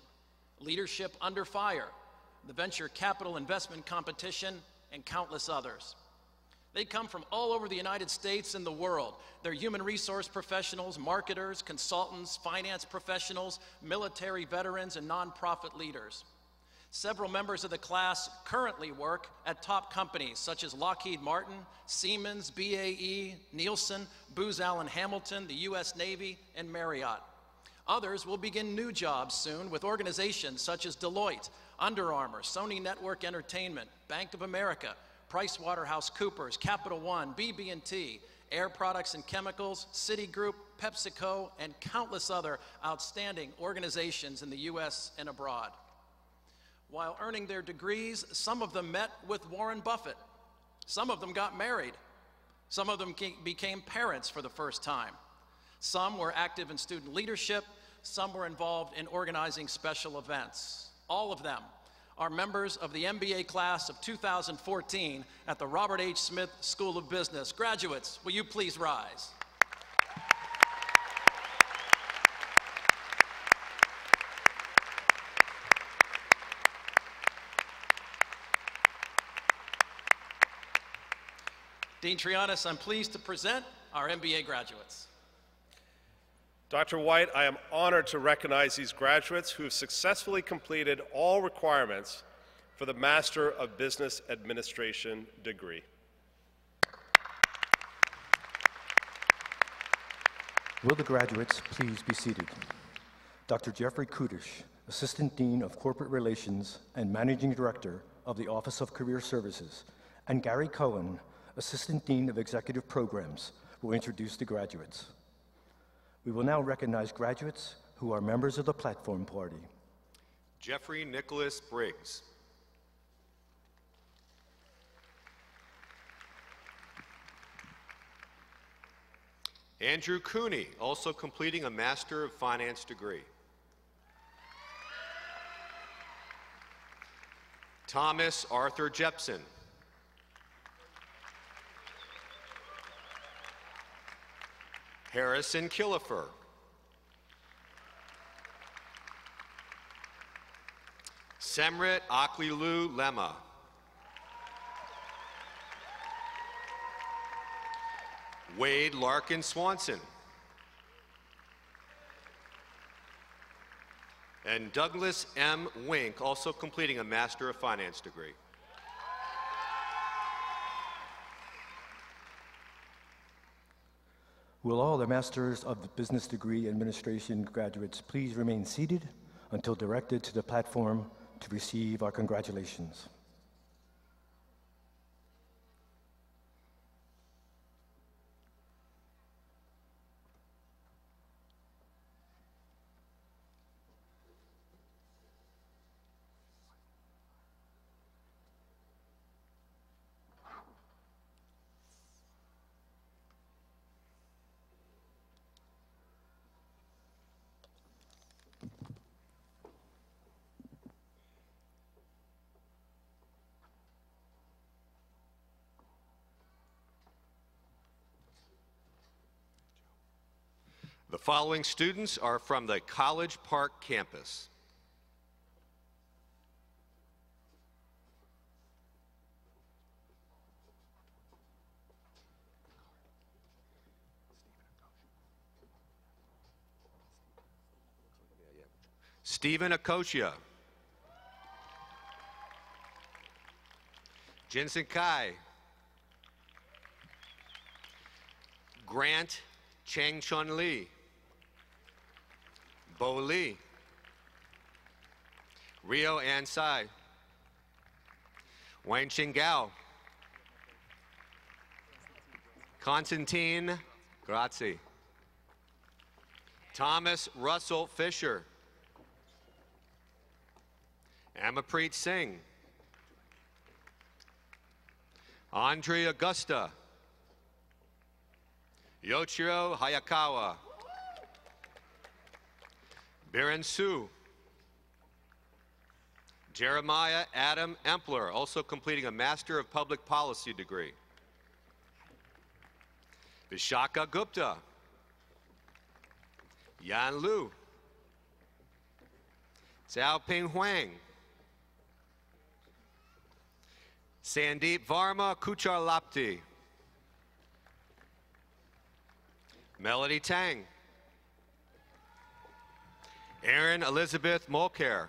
Leadership Under Fire, the Venture Capital Investment Competition, and countless others. They come from all over the United States and the world. They're human resource professionals, marketers, consultants, finance professionals, military veterans, and nonprofit leaders. Several members of the class currently work at top companies such as Lockheed Martin, Siemens, BAE, Nielsen, Booz Allen Hamilton, the U.S. Navy, and Marriott. Others will begin new jobs soon with organizations such as Deloitte, Under Armour, Sony Network Entertainment, Bank of America, PricewaterhouseCoopers, Capital One, BB&T, Air Products and Chemicals, Citigroup, PepsiCo, and countless other outstanding organizations in the U.S. and abroad. While earning their degrees, some of them met with Warren Buffett. Some of them got married. Some of them became parents for the first time. Some were active in student leadership. Some were involved in organizing special events. All of them are members of the MBA class of 2014 at the Robert H. Smith School of Business. Graduates, will you please rise? Dean Trianis, I'm pleased to present our MBA graduates. Dr. White, I am honored to recognize these graduates who have successfully completed all requirements for the Master of Business Administration degree. Will the graduates please be seated? Dr. Jeffrey Kudish, Assistant Dean of Corporate Relations and Managing Director of the Office of Career Services, and Gary Cohen, Assistant Dean of Executive Programs, will introduce the graduates. We will now recognize graduates who are members of the platform party. Jeffrey Nicholas Briggs. Andrew Cooney, also completing a Master of Finance degree. Thomas Arthur Jepson. Harrison Killifer. Semrit Aklilu Lema. Wade Larkin Swanson. And Douglas M. Wink, also completing a Master of Finance degree. Will all the Masters of the Business Degree Administration graduates please remain seated until directed to the platform to receive our congratulations. The following students are from the College Park campus. Stephen Akosia. Jinsen Kai. Grant Cheng Chun Lee. Bo Lee. Rio An Sai. Wang Qinggao. Constantine Grazi. Thomas Russell Fisher. Amapreet Singh. Andre Augusta. Yoichiro Hayakawa. Biren Su. Jeremiah Adam Empler, also completing a Master of Public Policy degree. Vishaka Gupta. Yan Lu. Xiao Ping Huang. Sandeep Varma Kucharlapti. Melody Tang. Erin Elizabeth Mulcair.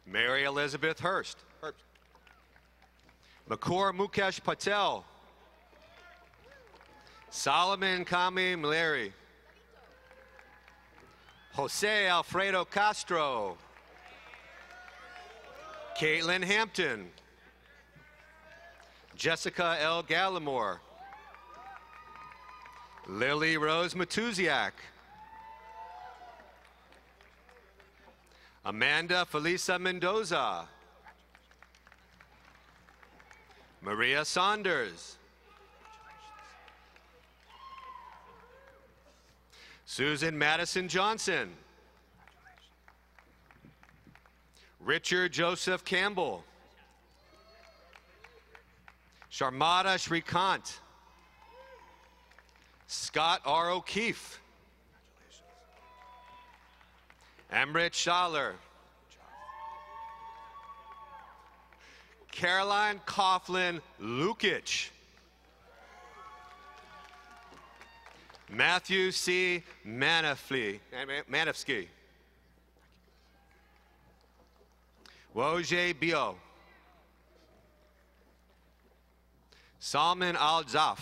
Mary Elizabeth Hurst. Makur Mukesh Patel. Solomon Kami Mleri. Jose Alfredo Castro. Caitlin Hampton. Jessica L. Gallimore. Lily Rose Matuziak. Amanda Felisa Mendoza. Maria Saunders. Susan Madison Johnson. Richard Joseph Campbell. Sharmada Shrikant. Scott R. O'Keefe. Amrit Schaller. Caroline Coughlin Lukic. Matthew C. Manofsky. Woje Bio. Salman Al-Zaf.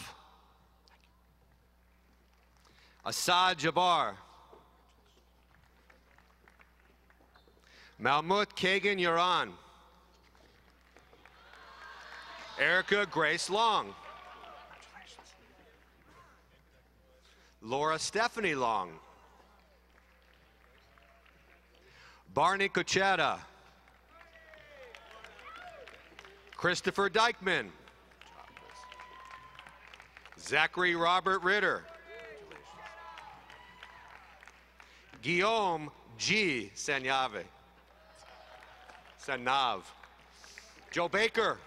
Asad Jabbar. Malmut Kagan Yaran. Erica Grace Long. Laura Stephanie Long. Barney Cochetta. Christopher Dykeman. Zachary Robert Ritter. Guillaume G. Sanav. Joe Baker.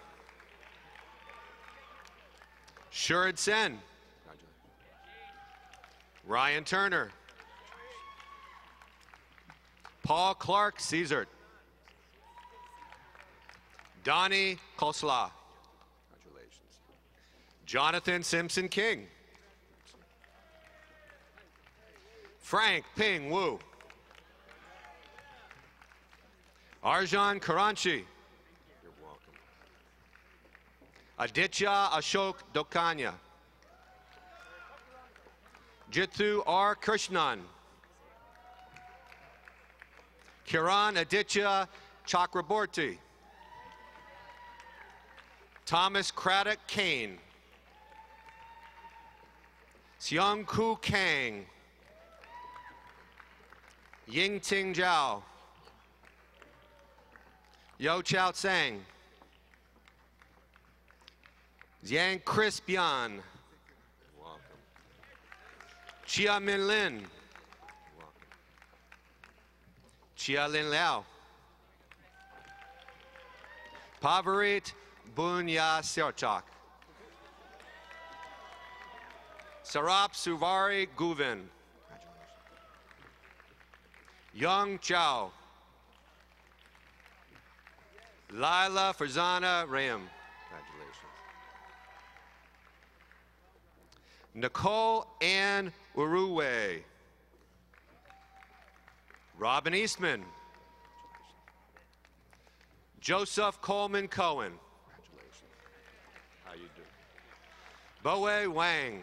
Shurid Sen. Ryan Turner. Paul Clark Caesar. Donnie Kosla. Congratulations. Jonathan Simpson King. Frank Ping Wu. Arjan Karanchi. You're welcome. Aditya Ashok Dokanya. Jithu R. Krishnan. Kiran Aditya Chakraborty. Thomas Craddock Kane. Seung Koo Kang. Ying Ting Zhao. Yo Chao Tsang. Zhang Chris Bian. Welcome. Chia Min Lin. Welcome. Chia Lin Liao. Pavarit Bunya Serchak. Sarap Suvari Guvin. Young Chow. Lila Farzana Ram. Congratulations. Nicole Ann Uruwe. Robin Eastman. Joseph Coleman Cohen. Congratulations. How you doing? Boe Wang.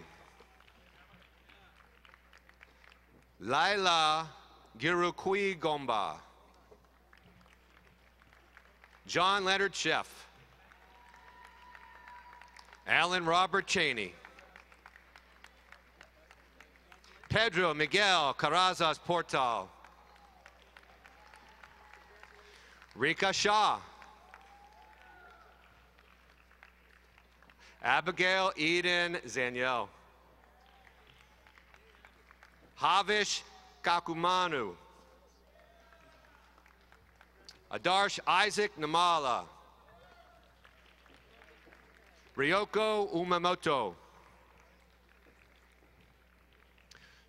Laila Girukui Gomba. John Leonard Sheff. Alan Robert Cheney. Pedro Miguel Carrazas Portal. Rika Shah. Abigail Eden Zaniel. Havish Kakumanu. Adarsh Isaac Namala. Ryoko Umamoto.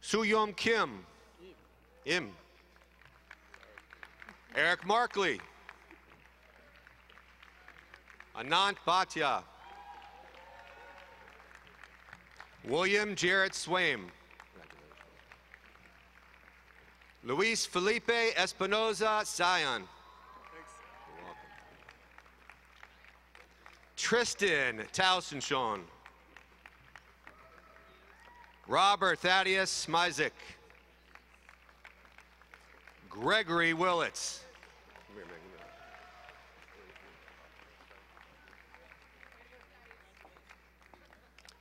Suyom Kim. Im. Eric Markley. Anant Bhatia. William Jarrett Swaim. Luis Felipe Espinoza Sion. Tristan Towsonshon. Robert Thaddeus Smizik. Gregory Willits.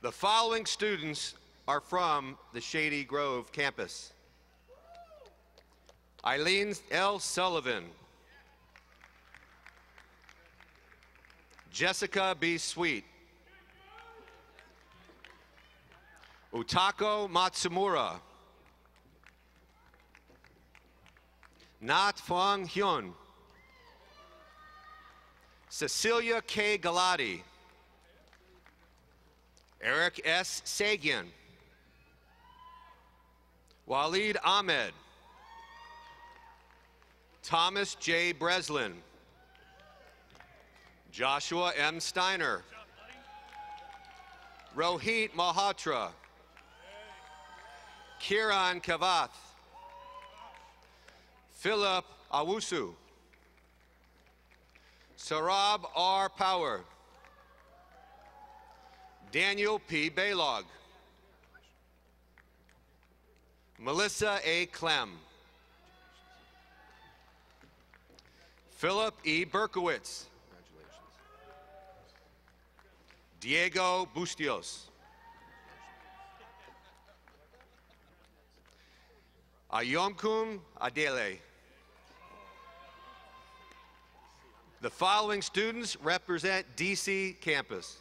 The following students are from the Shady Grove campus. Eileen L. Sullivan. Jessica B. Sweet. Utako Matsumura. Nat Fong Hyun. Cecilia K. Galati. Eric S. Sagian. Waleed Ahmed. Thomas J. Breslin. Joshua M. Steiner. Rohit Malhotra. Kiran Kavath. Philip Awusu. Sarab R. Power. Daniel P. Baylog. Melissa A. Clem. Philip E. Berkowitz. Diego Bustios. Ayomkum Adele. The following students represent DC campus.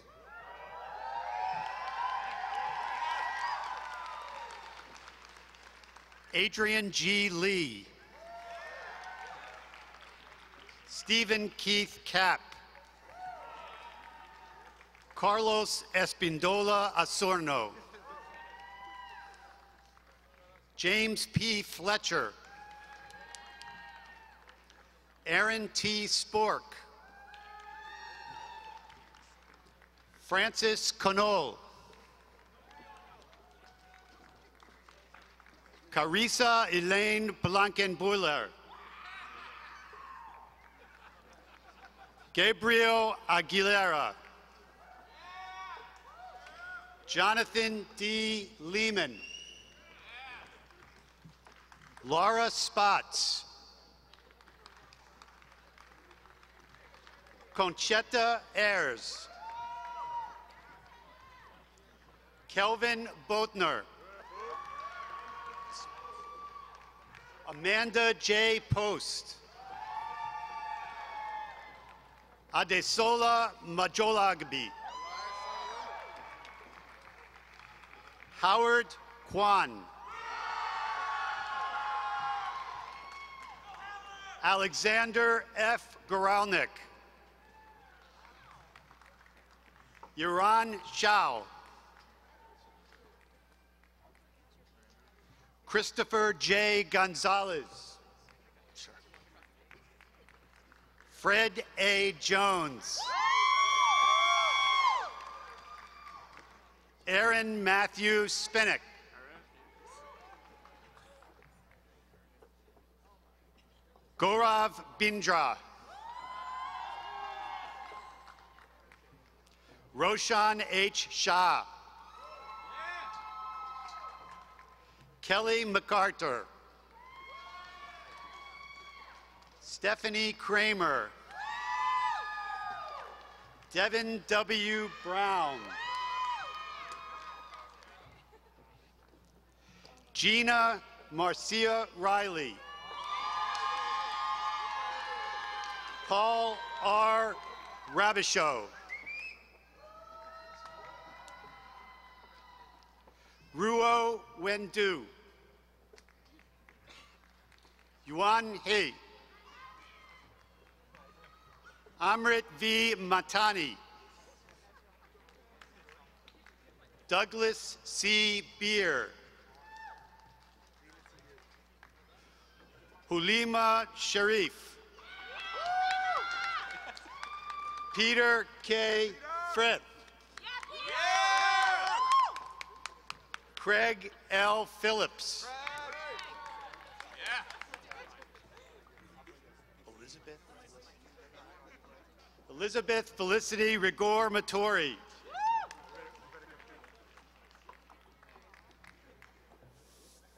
Adrian G. Lee. Stephen Keith Kapp. Carlos Espindola Asorno. James P. Fletcher. Aaron T. Spork. Francis Conol. Carissa Elaine Blankenbuehler. Gabriel Aguilera. Jonathan D. Lehman. Laura Spots. Conchetta Ayers. Kelvin Boatner. Amanda J. Post. Adesola Majolagbi. Howard Kwan. Alexander F. Goralnik. Yaron Shao. Christopher J. Gonzalez. Fred A. Jones. Aaron Matthew Spinnick. Gaurav Bindra. Roshan H. Shah. Kelly MacArthur. Stephanie Kramer. Devin W. Brown. Gina Marcia Riley. Paul R. Rabichaud. Ruo Wendu. Yuan He. Amrit V. Matani. Douglas C. Beer. Hulima Sharif. Peter K. Frith. Craig L. Phillips. Elizabeth Felicity Rigor Matori.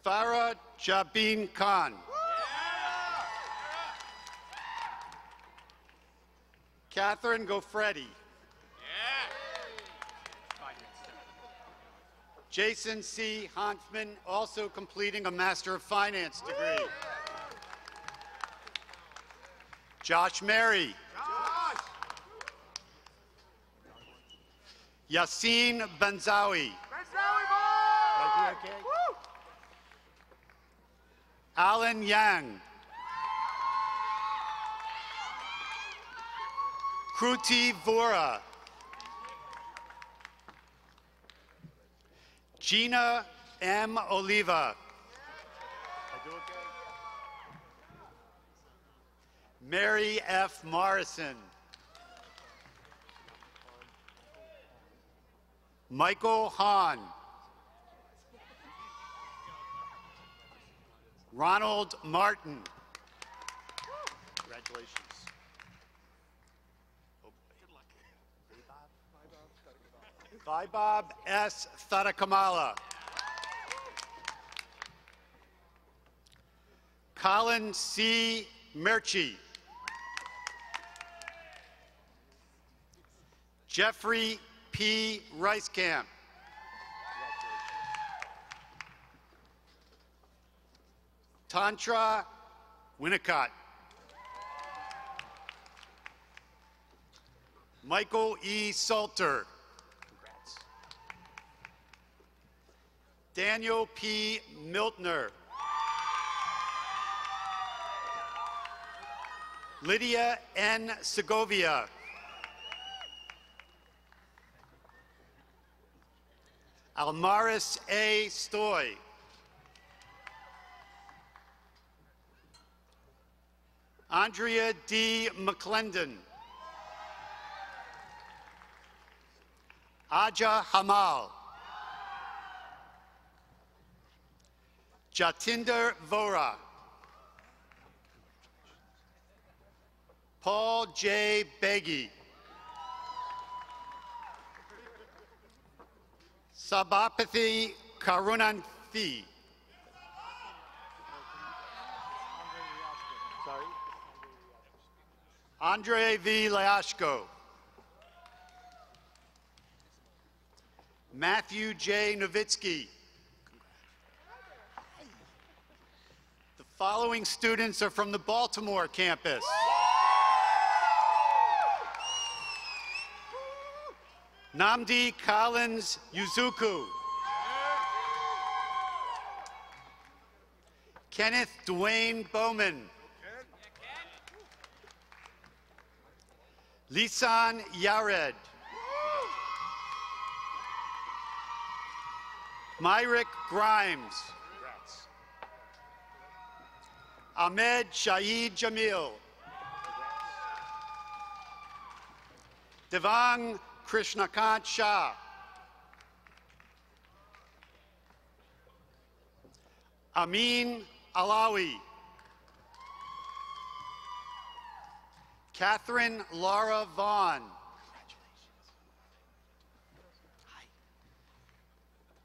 Farah Jabin Khan. Catherine Gofretti. Jason C. Hanfman, also completing a Master of Finance degree. Josh Mary. Yassine Benzawi. Alan Yang. Kruti Vora. Gina M. Oliva. Mary F. Morrison. Michael Hahn. Ronald Martin. Congratulations. Vaibhav S. Thadakamala. Colin C. Murchie. Jeffrey P. Ricecamp. Tantra Winnicott. Michael E. Salter. Congrats. Daniel P. Miltner. Lydia N. Segovia. Almaris A. Stoy. Andrea D. McClendon. Aja Hamal. Jatinder Vora. Paul J. Beggy. Sabapathy Karunanthi. Andre V. Leashko. Matthew J. Novitsky. The following students are from the Baltimore campus. Namdi Collins Yuzuku. Kenneth Dwayne Bowman. Lisan Yared. Myrick Grimes. Ahmed Shahid Jamil. Devang Krishnakant Shah. Amin Alawi. Catherine Laura Vaughn.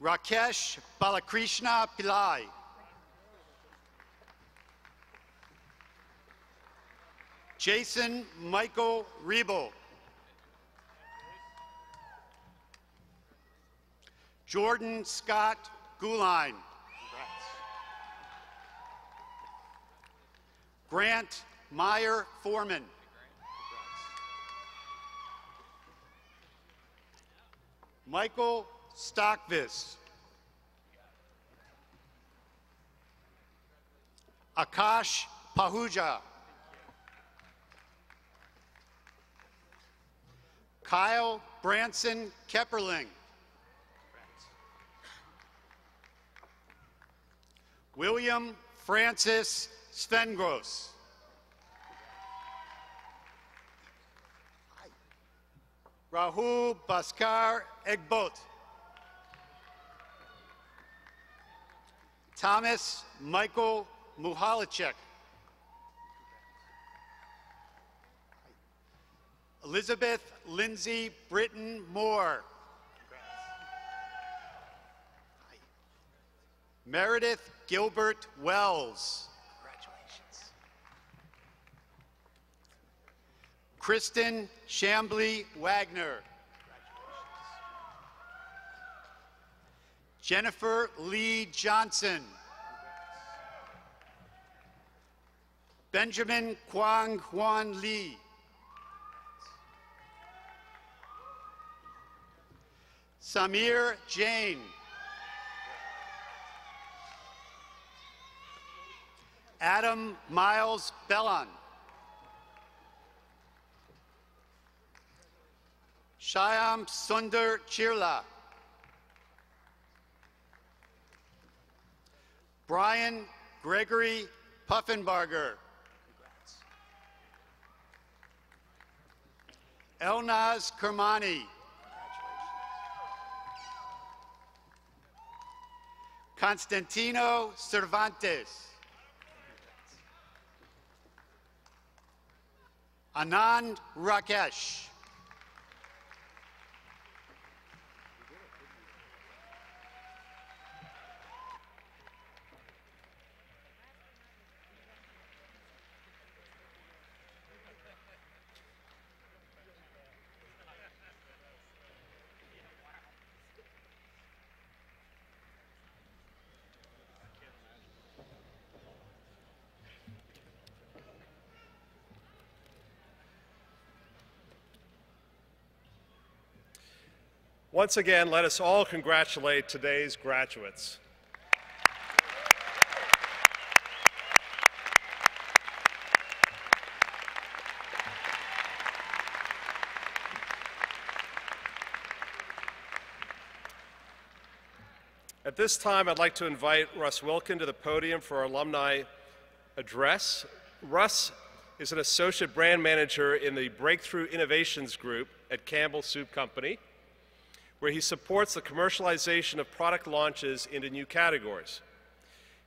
Rakesh Balakrishna Pillai. Jason Michael Riebel. Jordan Scott Gouline. Grant Meyer Foreman. Michael Stockvis. Akash Pahuja. Kyle Branson Kepperling. William Francis Svengros. Rahul Bhaskar Egbot. Thomas Michael Muhalicek. Elizabeth Lindsay Britton Moore. Meredith Gilbert Wells. Congratulations. Kristen Chambly Wagner. Jennifer Lee Johnson. Benjamin Kwang Huan Lee. Samir Jain. Adam Miles Bellon. Shyam Sundar Chirla. Brian Gregory Puffenbarger. Elnaz Kermani. Constantino Cervantes. Anand Rakesh. Once again, let us all congratulate today's graduates. At this time, I'd like to invite Russ Wilkin to the podium for our alumni address. Russ is an associate brand manager in the Breakthrough Innovations Group at Campbell Soup Company, where he supports the commercialization of product launches into new categories.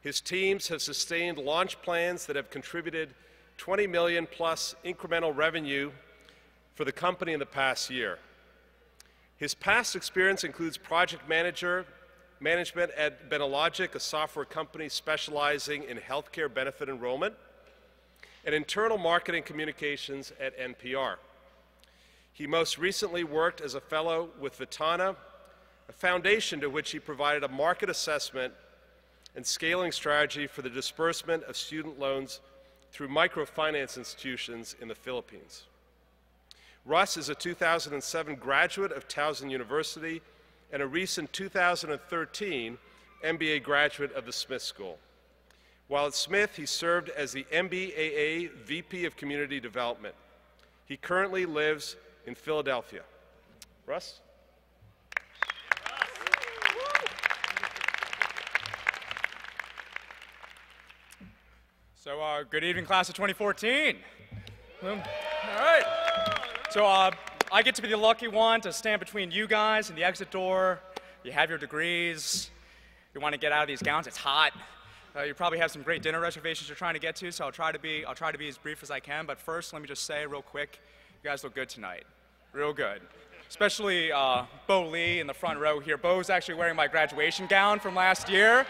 His teams have sustained launch plans that have contributed 20 million plus incremental revenue for the company in the past year. His past experience includes project management at Benalogic, a software company specializing in healthcare benefit enrollment, and internal marketing communications at NPR. He most recently worked as a fellow with Vitana, a foundation to which he provided a market assessment and scaling strategy for the disbursement of student loans through microfinance institutions in the Philippines. Russ is a 2007 graduate of Towson University and a recent 2013 MBA graduate of the Smith School. While at Smith, he served as the MBAA VP of Community Development. He currently lives in Philadelphia. Russ? So good evening, class of 2014. All right. So I get to be the lucky one to stand between you guys and the exit door. You have your degrees. You want to get out of these gowns. It's hot. You probably have some great dinner reservations you're trying to get to, so I'll try to be as brief as I can. But first, let me just say real quick, you guys look good tonight. Real good. Especially Bo Lee in the front row here. Bo's actually wearing my graduation gown from last year,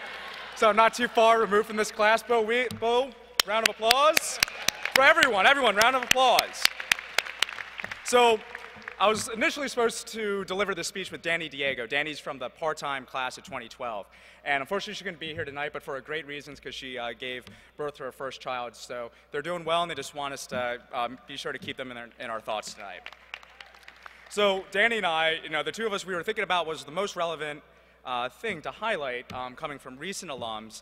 so I'm not too far removed from this class. Bo, round of applause. For everyone, round of applause. So I was initially supposed to deliver this speech with Danny Diego. Danny's from the part-time class of 2012. And unfortunately, she couldn't be here tonight, but for great reasons, because she gave birth to her first child. So they're doing well, and they just want us to be sure to keep them in our thoughts tonight. So Danny and I, the two of us, we were thinking about was the most relevant thing to highlight coming from recent alums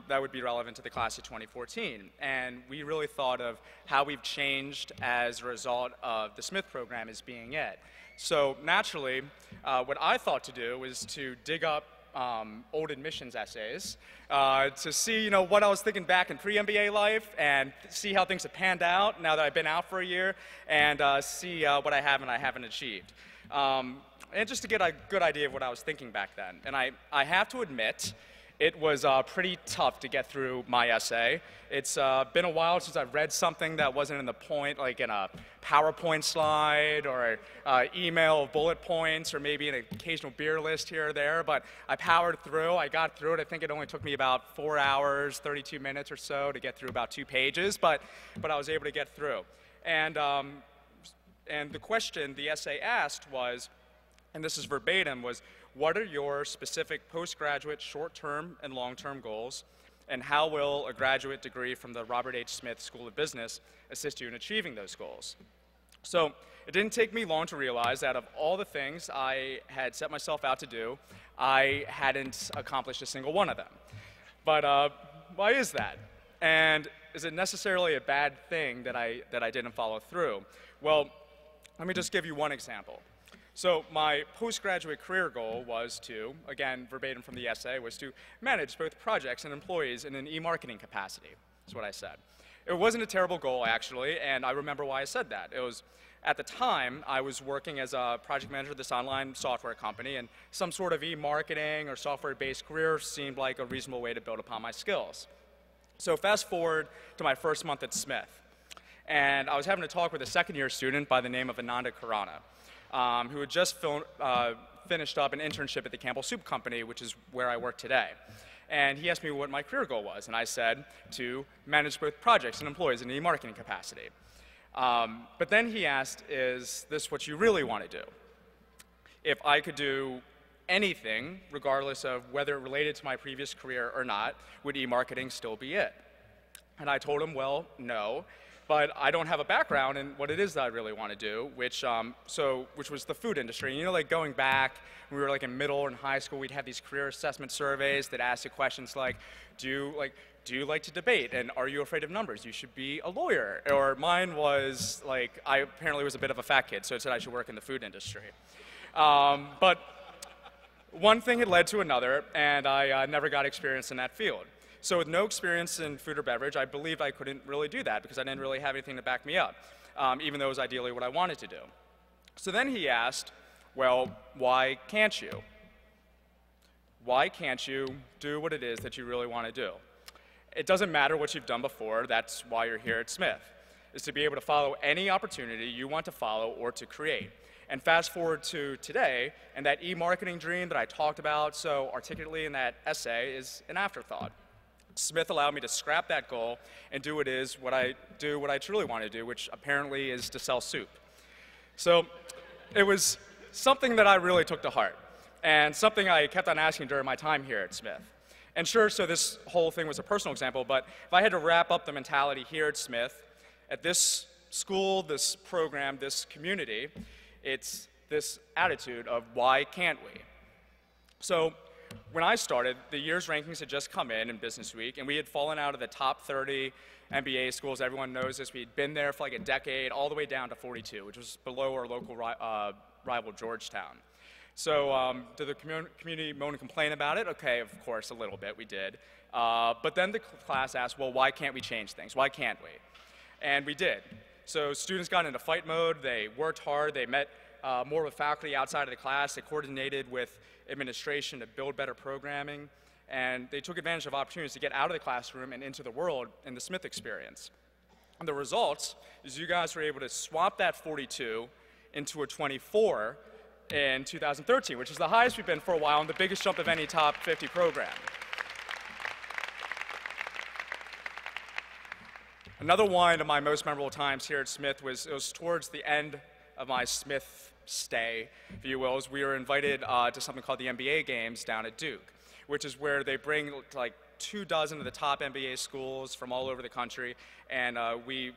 that would be relevant to the class of 2014. And we really thought of how we've changed as a result of the Smith program as being it. So naturally, what I thought to do was to dig up old admissions essays to see what I was thinking back in pre-MBA life and see how things have panned out now that I've been out for a year, and see what I have and I haven't achieved. And just to get a good idea of what I was thinking back then. And I have to admit, it was pretty tough to get through my essay. It's been a while since I've read something that wasn't in the point, like in a PowerPoint slide or email of bullet points or maybe an occasional beer list here or there, but I powered through. I got through it. I think it only took me about 4 hours, 32 minutes or so to get through about 2 pages, but I was able to get through. And the question the essay asked was, and this is verbatim, was what are your specific postgraduate short-term and long-term goals, and how will a graduate degree from the Robert H. Smith School of Business assist you in achieving those goals? So it didn't take me long to realize that of all the things I had set myself out to do, I hadn't accomplished a single one of them. But why is that? And is it necessarily a bad thing that I didn't follow through? Well, let me just give you one example. So my postgraduate career goal was to, again, verbatim from the essay, was to manage both projects and employees in an e-marketing capacity. That's what I said. It wasn't a terrible goal, actually, and I remember why I said that. It was, at the time, I was working as a project manager at this online software company, and some sort of e-marketing or software-based career seemed like a reasonable way to build upon my skills. So fast forward to my first month at Smith, and I was having a talk with a second-year student by the name of Ananda Khurana, who had just finished up an internship at the Campbell Soup Company, which is where I work today. And he asked me what my career goal was, and I said to manage both projects and employees in an e-marketing capacity. But then he asked, is this what you really want to do? If I could do anything, regardless of whether it related to my previous career or not, would e-marketing still be it? And I told him, well, no. But I don't have a background in what it is that I really want to do, which was the food industry. Like going back, when we were like in middle and high school, we'd have these career assessment surveys that asked you questions like, do you like to debate, and are you afraid of numbers? You should be a lawyer. Or mine was like, I apparently was a bit of a fat kid, so it said I should work in the food industry. But one thing had led to another, and I never got experience in that field. So with no experience in food or beverage, I believed I couldn't really do that because I didn't really have anything to back me up, even though it was ideally what I wanted to do. So then he asked, well, why can't you? Why can't you do what it is that you really want to do? It doesn't matter what you've done before. That's why you're here at Smith, is to be able to follow any opportunity you want to follow or to create. And fast forward to today, and that e-marketing dream that I talked about so articulately in that essay is an afterthought. Smith allowed me to scrap that goal and do what I truly want to do, which apparently is to sell soup. So it was something that I really took to heart, and something I kept on asking during my time here at Smith. And sure, so this whole thing was a personal example, but if I had to wrap up the mentality here at Smith, at this school, this program, this community, it's this attitude of why can't we? So when I started, the year's rankings had just come in Business Week, and we had fallen out of the top 30 MBA schools. Everyone knows this. We'd been there for like a decade, all the way down to 42, which was below our local rival Georgetown. So did the community moan and complain about it? Okay, of course, a little bit, we did. But then the class asked, well, why can't we change things? Why can't we? And we did. So students got into fight mode, they worked hard, they met more with faculty outside of the class, they coordinated with administration to build better programming, and they took advantage of opportunities to get out of the classroom and into the world in the Smith experience. And the results is you guys were able to swap that 42 into a 24 in 2013, which is the highest we've been for a while and the biggest jump of any top 50 program. Another one of my most memorable times here at Smith was towards the end of my Smith stay, if you will, as we were invited to something called the MBA Games down at Duke, which is where they bring like 24 of the top MBA schools from all over the country, and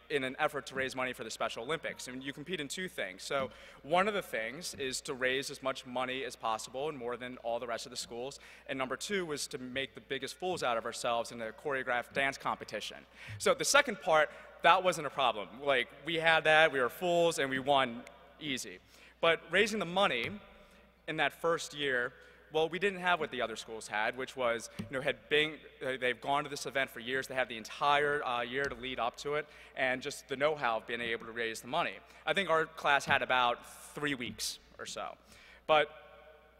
in an effort to raise money for the Special Olympics. And you compete in two things. So one of the things is to raise as much money as possible and more than all the rest of the schools. And number two was to make the biggest fools out of ourselves in a choreographed dance competition. So the second part, that wasn't a problem. Like, we had that, we were fools, and we won easy. But raising the money in that first year, well, we didn't have what the other schools had, which was, they've gone to this event for years. They have the entire year to lead up to it, and just the know-how of being able to raise the money. I think our class had about 3 weeks or so. But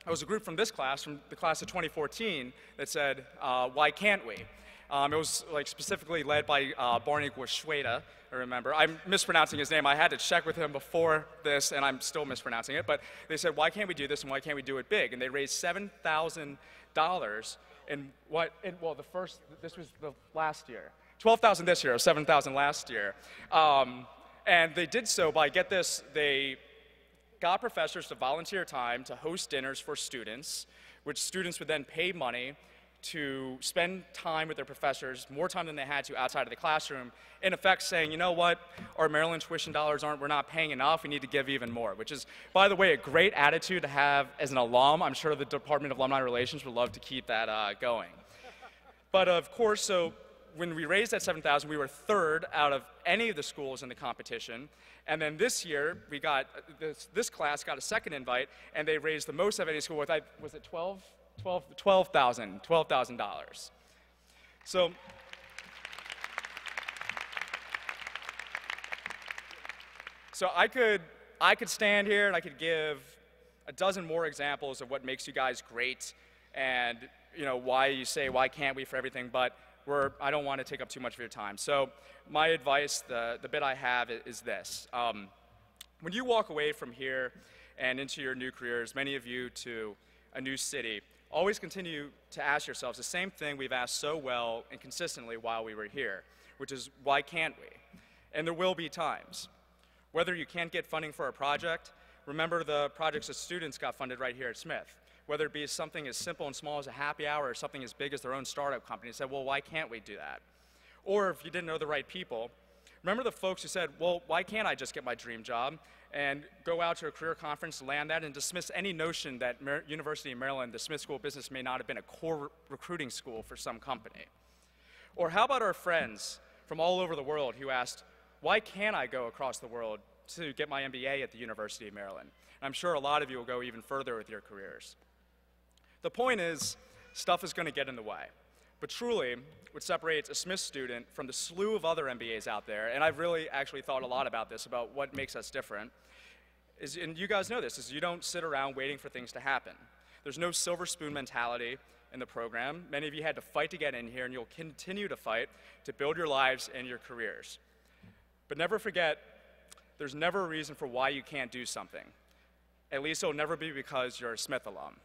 it was a group from this class, from the class of 2014, that said, why can't we? It was like specifically led by Barney Guashweda, I remember. I'm mispronouncing his name. I had to check with him before this, and I'm still mispronouncing it. But they said, why can't we do this, and why can't we do it big? And they raised $7,000 this was the last year. $12,000 this year, $7,000 last year. And they did so by, get this, they got professors to volunteer time to host dinners for students, which students would then pay money to spend time with their professors, more time than they had to outside of the classroom, in effect saying, you know what, our Maryland tuition dollars we're not paying enough, we need to give even more, which is, by the way, a great attitude to have as an alum. I'm sure the Department of Alumni Relations would love to keep that going. But of course, so when we raised that $7,000, we were third out of any of the schools in the competition. And then this year, we got, this class got a second invite, and they raised the most of any school with, was it $12,000. So I could stand here and I could give a dozen more examples of what makes you guys great, and why you say why can't we for everything, but I don't want to take up too much of your time. So my advice, the bit I have is this. When you walk away from here and into your new careers, many of you to a new city, always continue to ask yourselves the same thing we've asked so well and consistently while we were here, which is, why can't we? And there will be times. Whether you can't get funding for a project, remember the projects that students got funded right here at Smith. Whether it be something as simple and small as a happy hour or something as big as their own startup company, said, well, why can't we do that? Or if you didn't know the right people, remember the folks who said, well, why can't I just get my dream job and go out to a career conference, land that, and dismiss any notion that University of Maryland, the Smith School of Business, may not have been a core recruiting school for some company? Or how about our friends from all over the world who asked, why can't I go across the world to get my MBA at the University of Maryland? And I'm sure a lot of you will go even further with your careers. The point is, stuff is going to get in the way. But truly, what separates a Smith student from the slew of other MBAs out there, and I've really actually thought a lot about this, about what makes us different, is, and you guys know this, is you don't sit around waiting for things to happen. There's no silver spoon mentality in the program. Many of you had to fight to get in here, and you'll continue to fight to build your lives and your careers. But never forget, there's never a reason for why you can't do something. At least it'll never be because you're a Smith alum.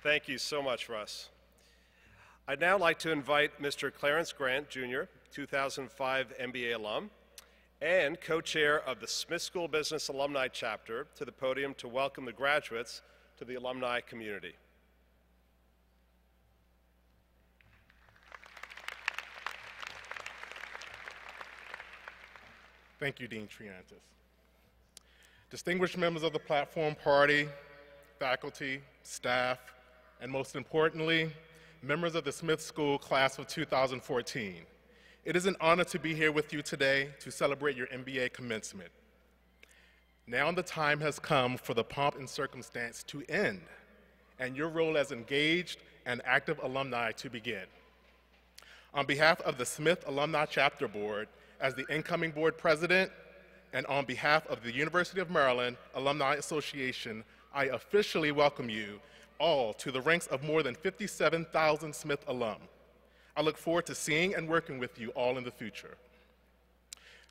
Thank you so much, Russ. I'd now like to invite Mr. Clarence Grant, Jr., 2005 MBA alum, and co-chair of the Smith School Business Alumni Chapter, to the podium to welcome the graduates to the alumni community. Thank you, Dean Triantis. Distinguished members of the platform party, faculty, staff, and most importantly, members of the Smith School class of 2014. It is an honor to be here with you today to celebrate your MBA commencement. Now the time has come for the pomp and circumstance to end, and your role as engaged and active alumni to begin. On behalf of the Smith Alumni Chapter Board, as the incoming board president, and on behalf of the University of Maryland Alumni Association, I officially welcome you all to the ranks of more than 57,000 Smith alum. I look forward to seeing and working with you all in the future.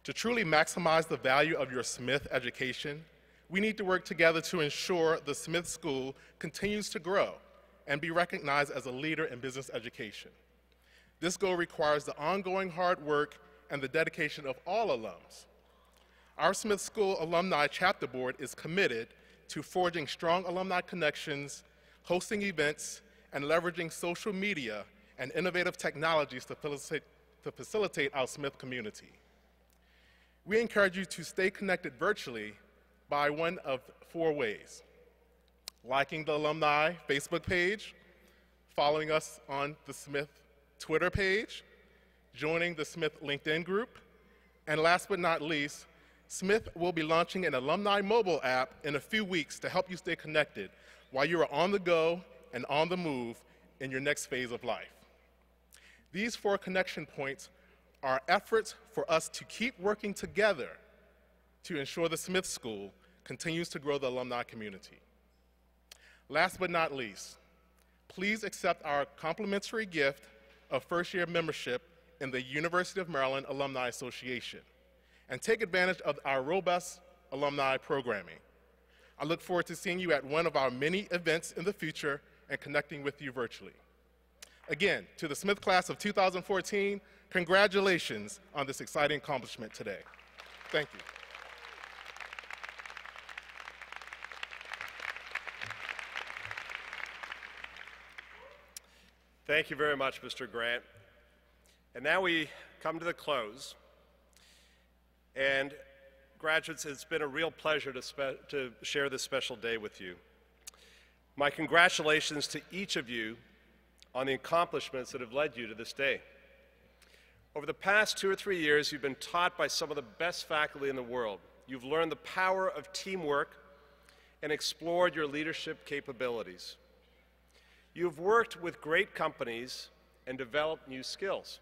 To truly maximize the value of your Smith education, we need to work together to ensure the Smith School continues to grow and be recognized as a leader in business education. This goal requires the ongoing hard work and the dedication of all alums. Our Smith School Alumni Chapter Board is committed to forging strong alumni connections, hosting events, and leveraging social media and innovative technologies to facilitate our Smith community. We encourage you to stay connected virtually by one of 4 ways: liking the alumni Facebook page, following us on the Smith Twitter page, joining the Smith LinkedIn group, and last but not least, Smith will be launching an alumni mobile app in a few weeks to help you stay connected while you are on the go and on the move in your next phase of life. These 4 connection points are efforts for us to keep working together to ensure the Smith School continues to grow the alumni community. Last but not least, please accept our complimentary gift of first-year membership in the University of Maryland Alumni Association and take advantage of our robust alumni programming. I look forward to seeing you at one of our many events in the future and connecting with you virtually. Again, to the Smith class of 2014, congratulations on this exciting accomplishment today. Thank you. Thank you very much, Mr. Grant. And now we come to the close. And graduates, it's been a real pleasure to share this special day with you. My congratulations to each of you on the accomplishments that have led you to this day. Over the past 2 or 3 years, you've been taught by some of the best faculty in the world. You've learned the power of teamwork and explored your leadership capabilities. You've worked with great companies and developed new skills.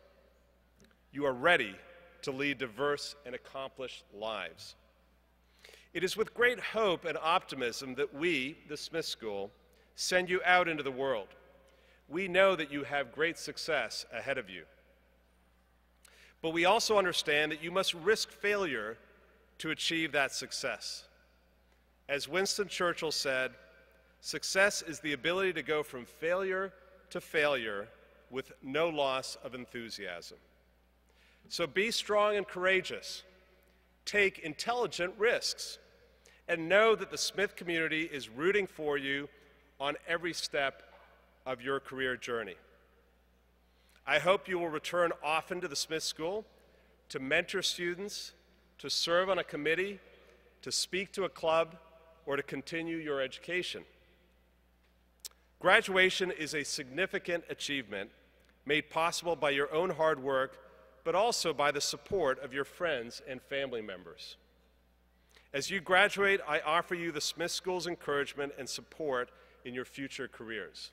You are ready to lead diverse and accomplished lives. It is with great hope and optimism that we, the Smith School, send you out into the world. We know that you have great success ahead of you. But we also understand that you must risk failure to achieve that success. As Winston Churchill said, success is the ability to go from failure to failure with no loss of enthusiasm. So be strong and courageous. Take intelligent risks. And know that the Smith community is rooting for you on every step of your career journey. I hope you will return often to the Smith School to mentor students, to serve on a committee, to speak to a club, or to continue your education. Graduation is a significant achievement, made possible by your own hard work, but also by the support of your friends and family members. As you graduate, I offer you the Smith School's encouragement and support in your future careers.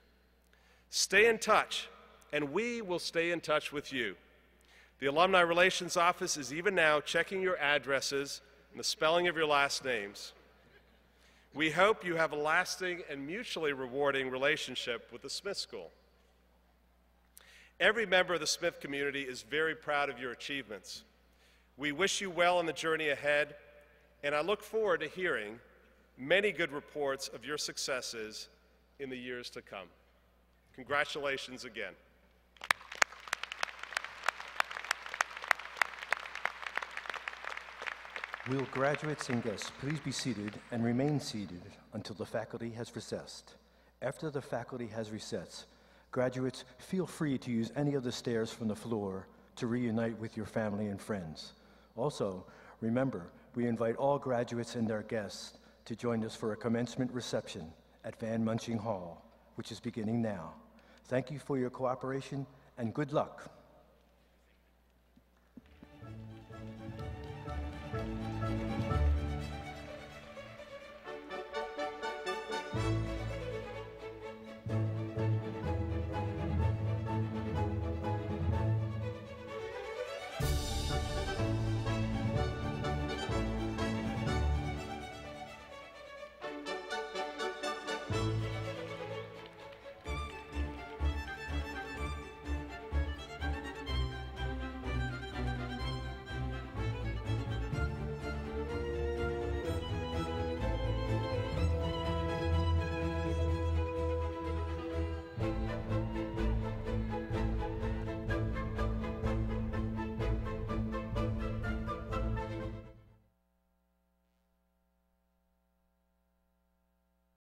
Stay in touch, and we will stay in touch with you. The Alumni Relations Office is even now checking your addresses and the spelling of your last names. We hope you have a lasting and mutually rewarding relationship with the Smith School. Every member of the Smith community is very proud of your achievements. We wish you well on the journey ahead, and I look forward to hearing many good reports of your successes in the years to come. Congratulations again. Will graduates and guests please be seated and remain seated until the faculty has recessed. After the faculty has recessed, graduates, feel free to use any of the stairs from the floor to reunite with your family and friends. Also, remember, we invite all graduates and their guests to join us for a commencement reception at Van Munching Hall, which is beginning now. Thank you for your cooperation and good luck.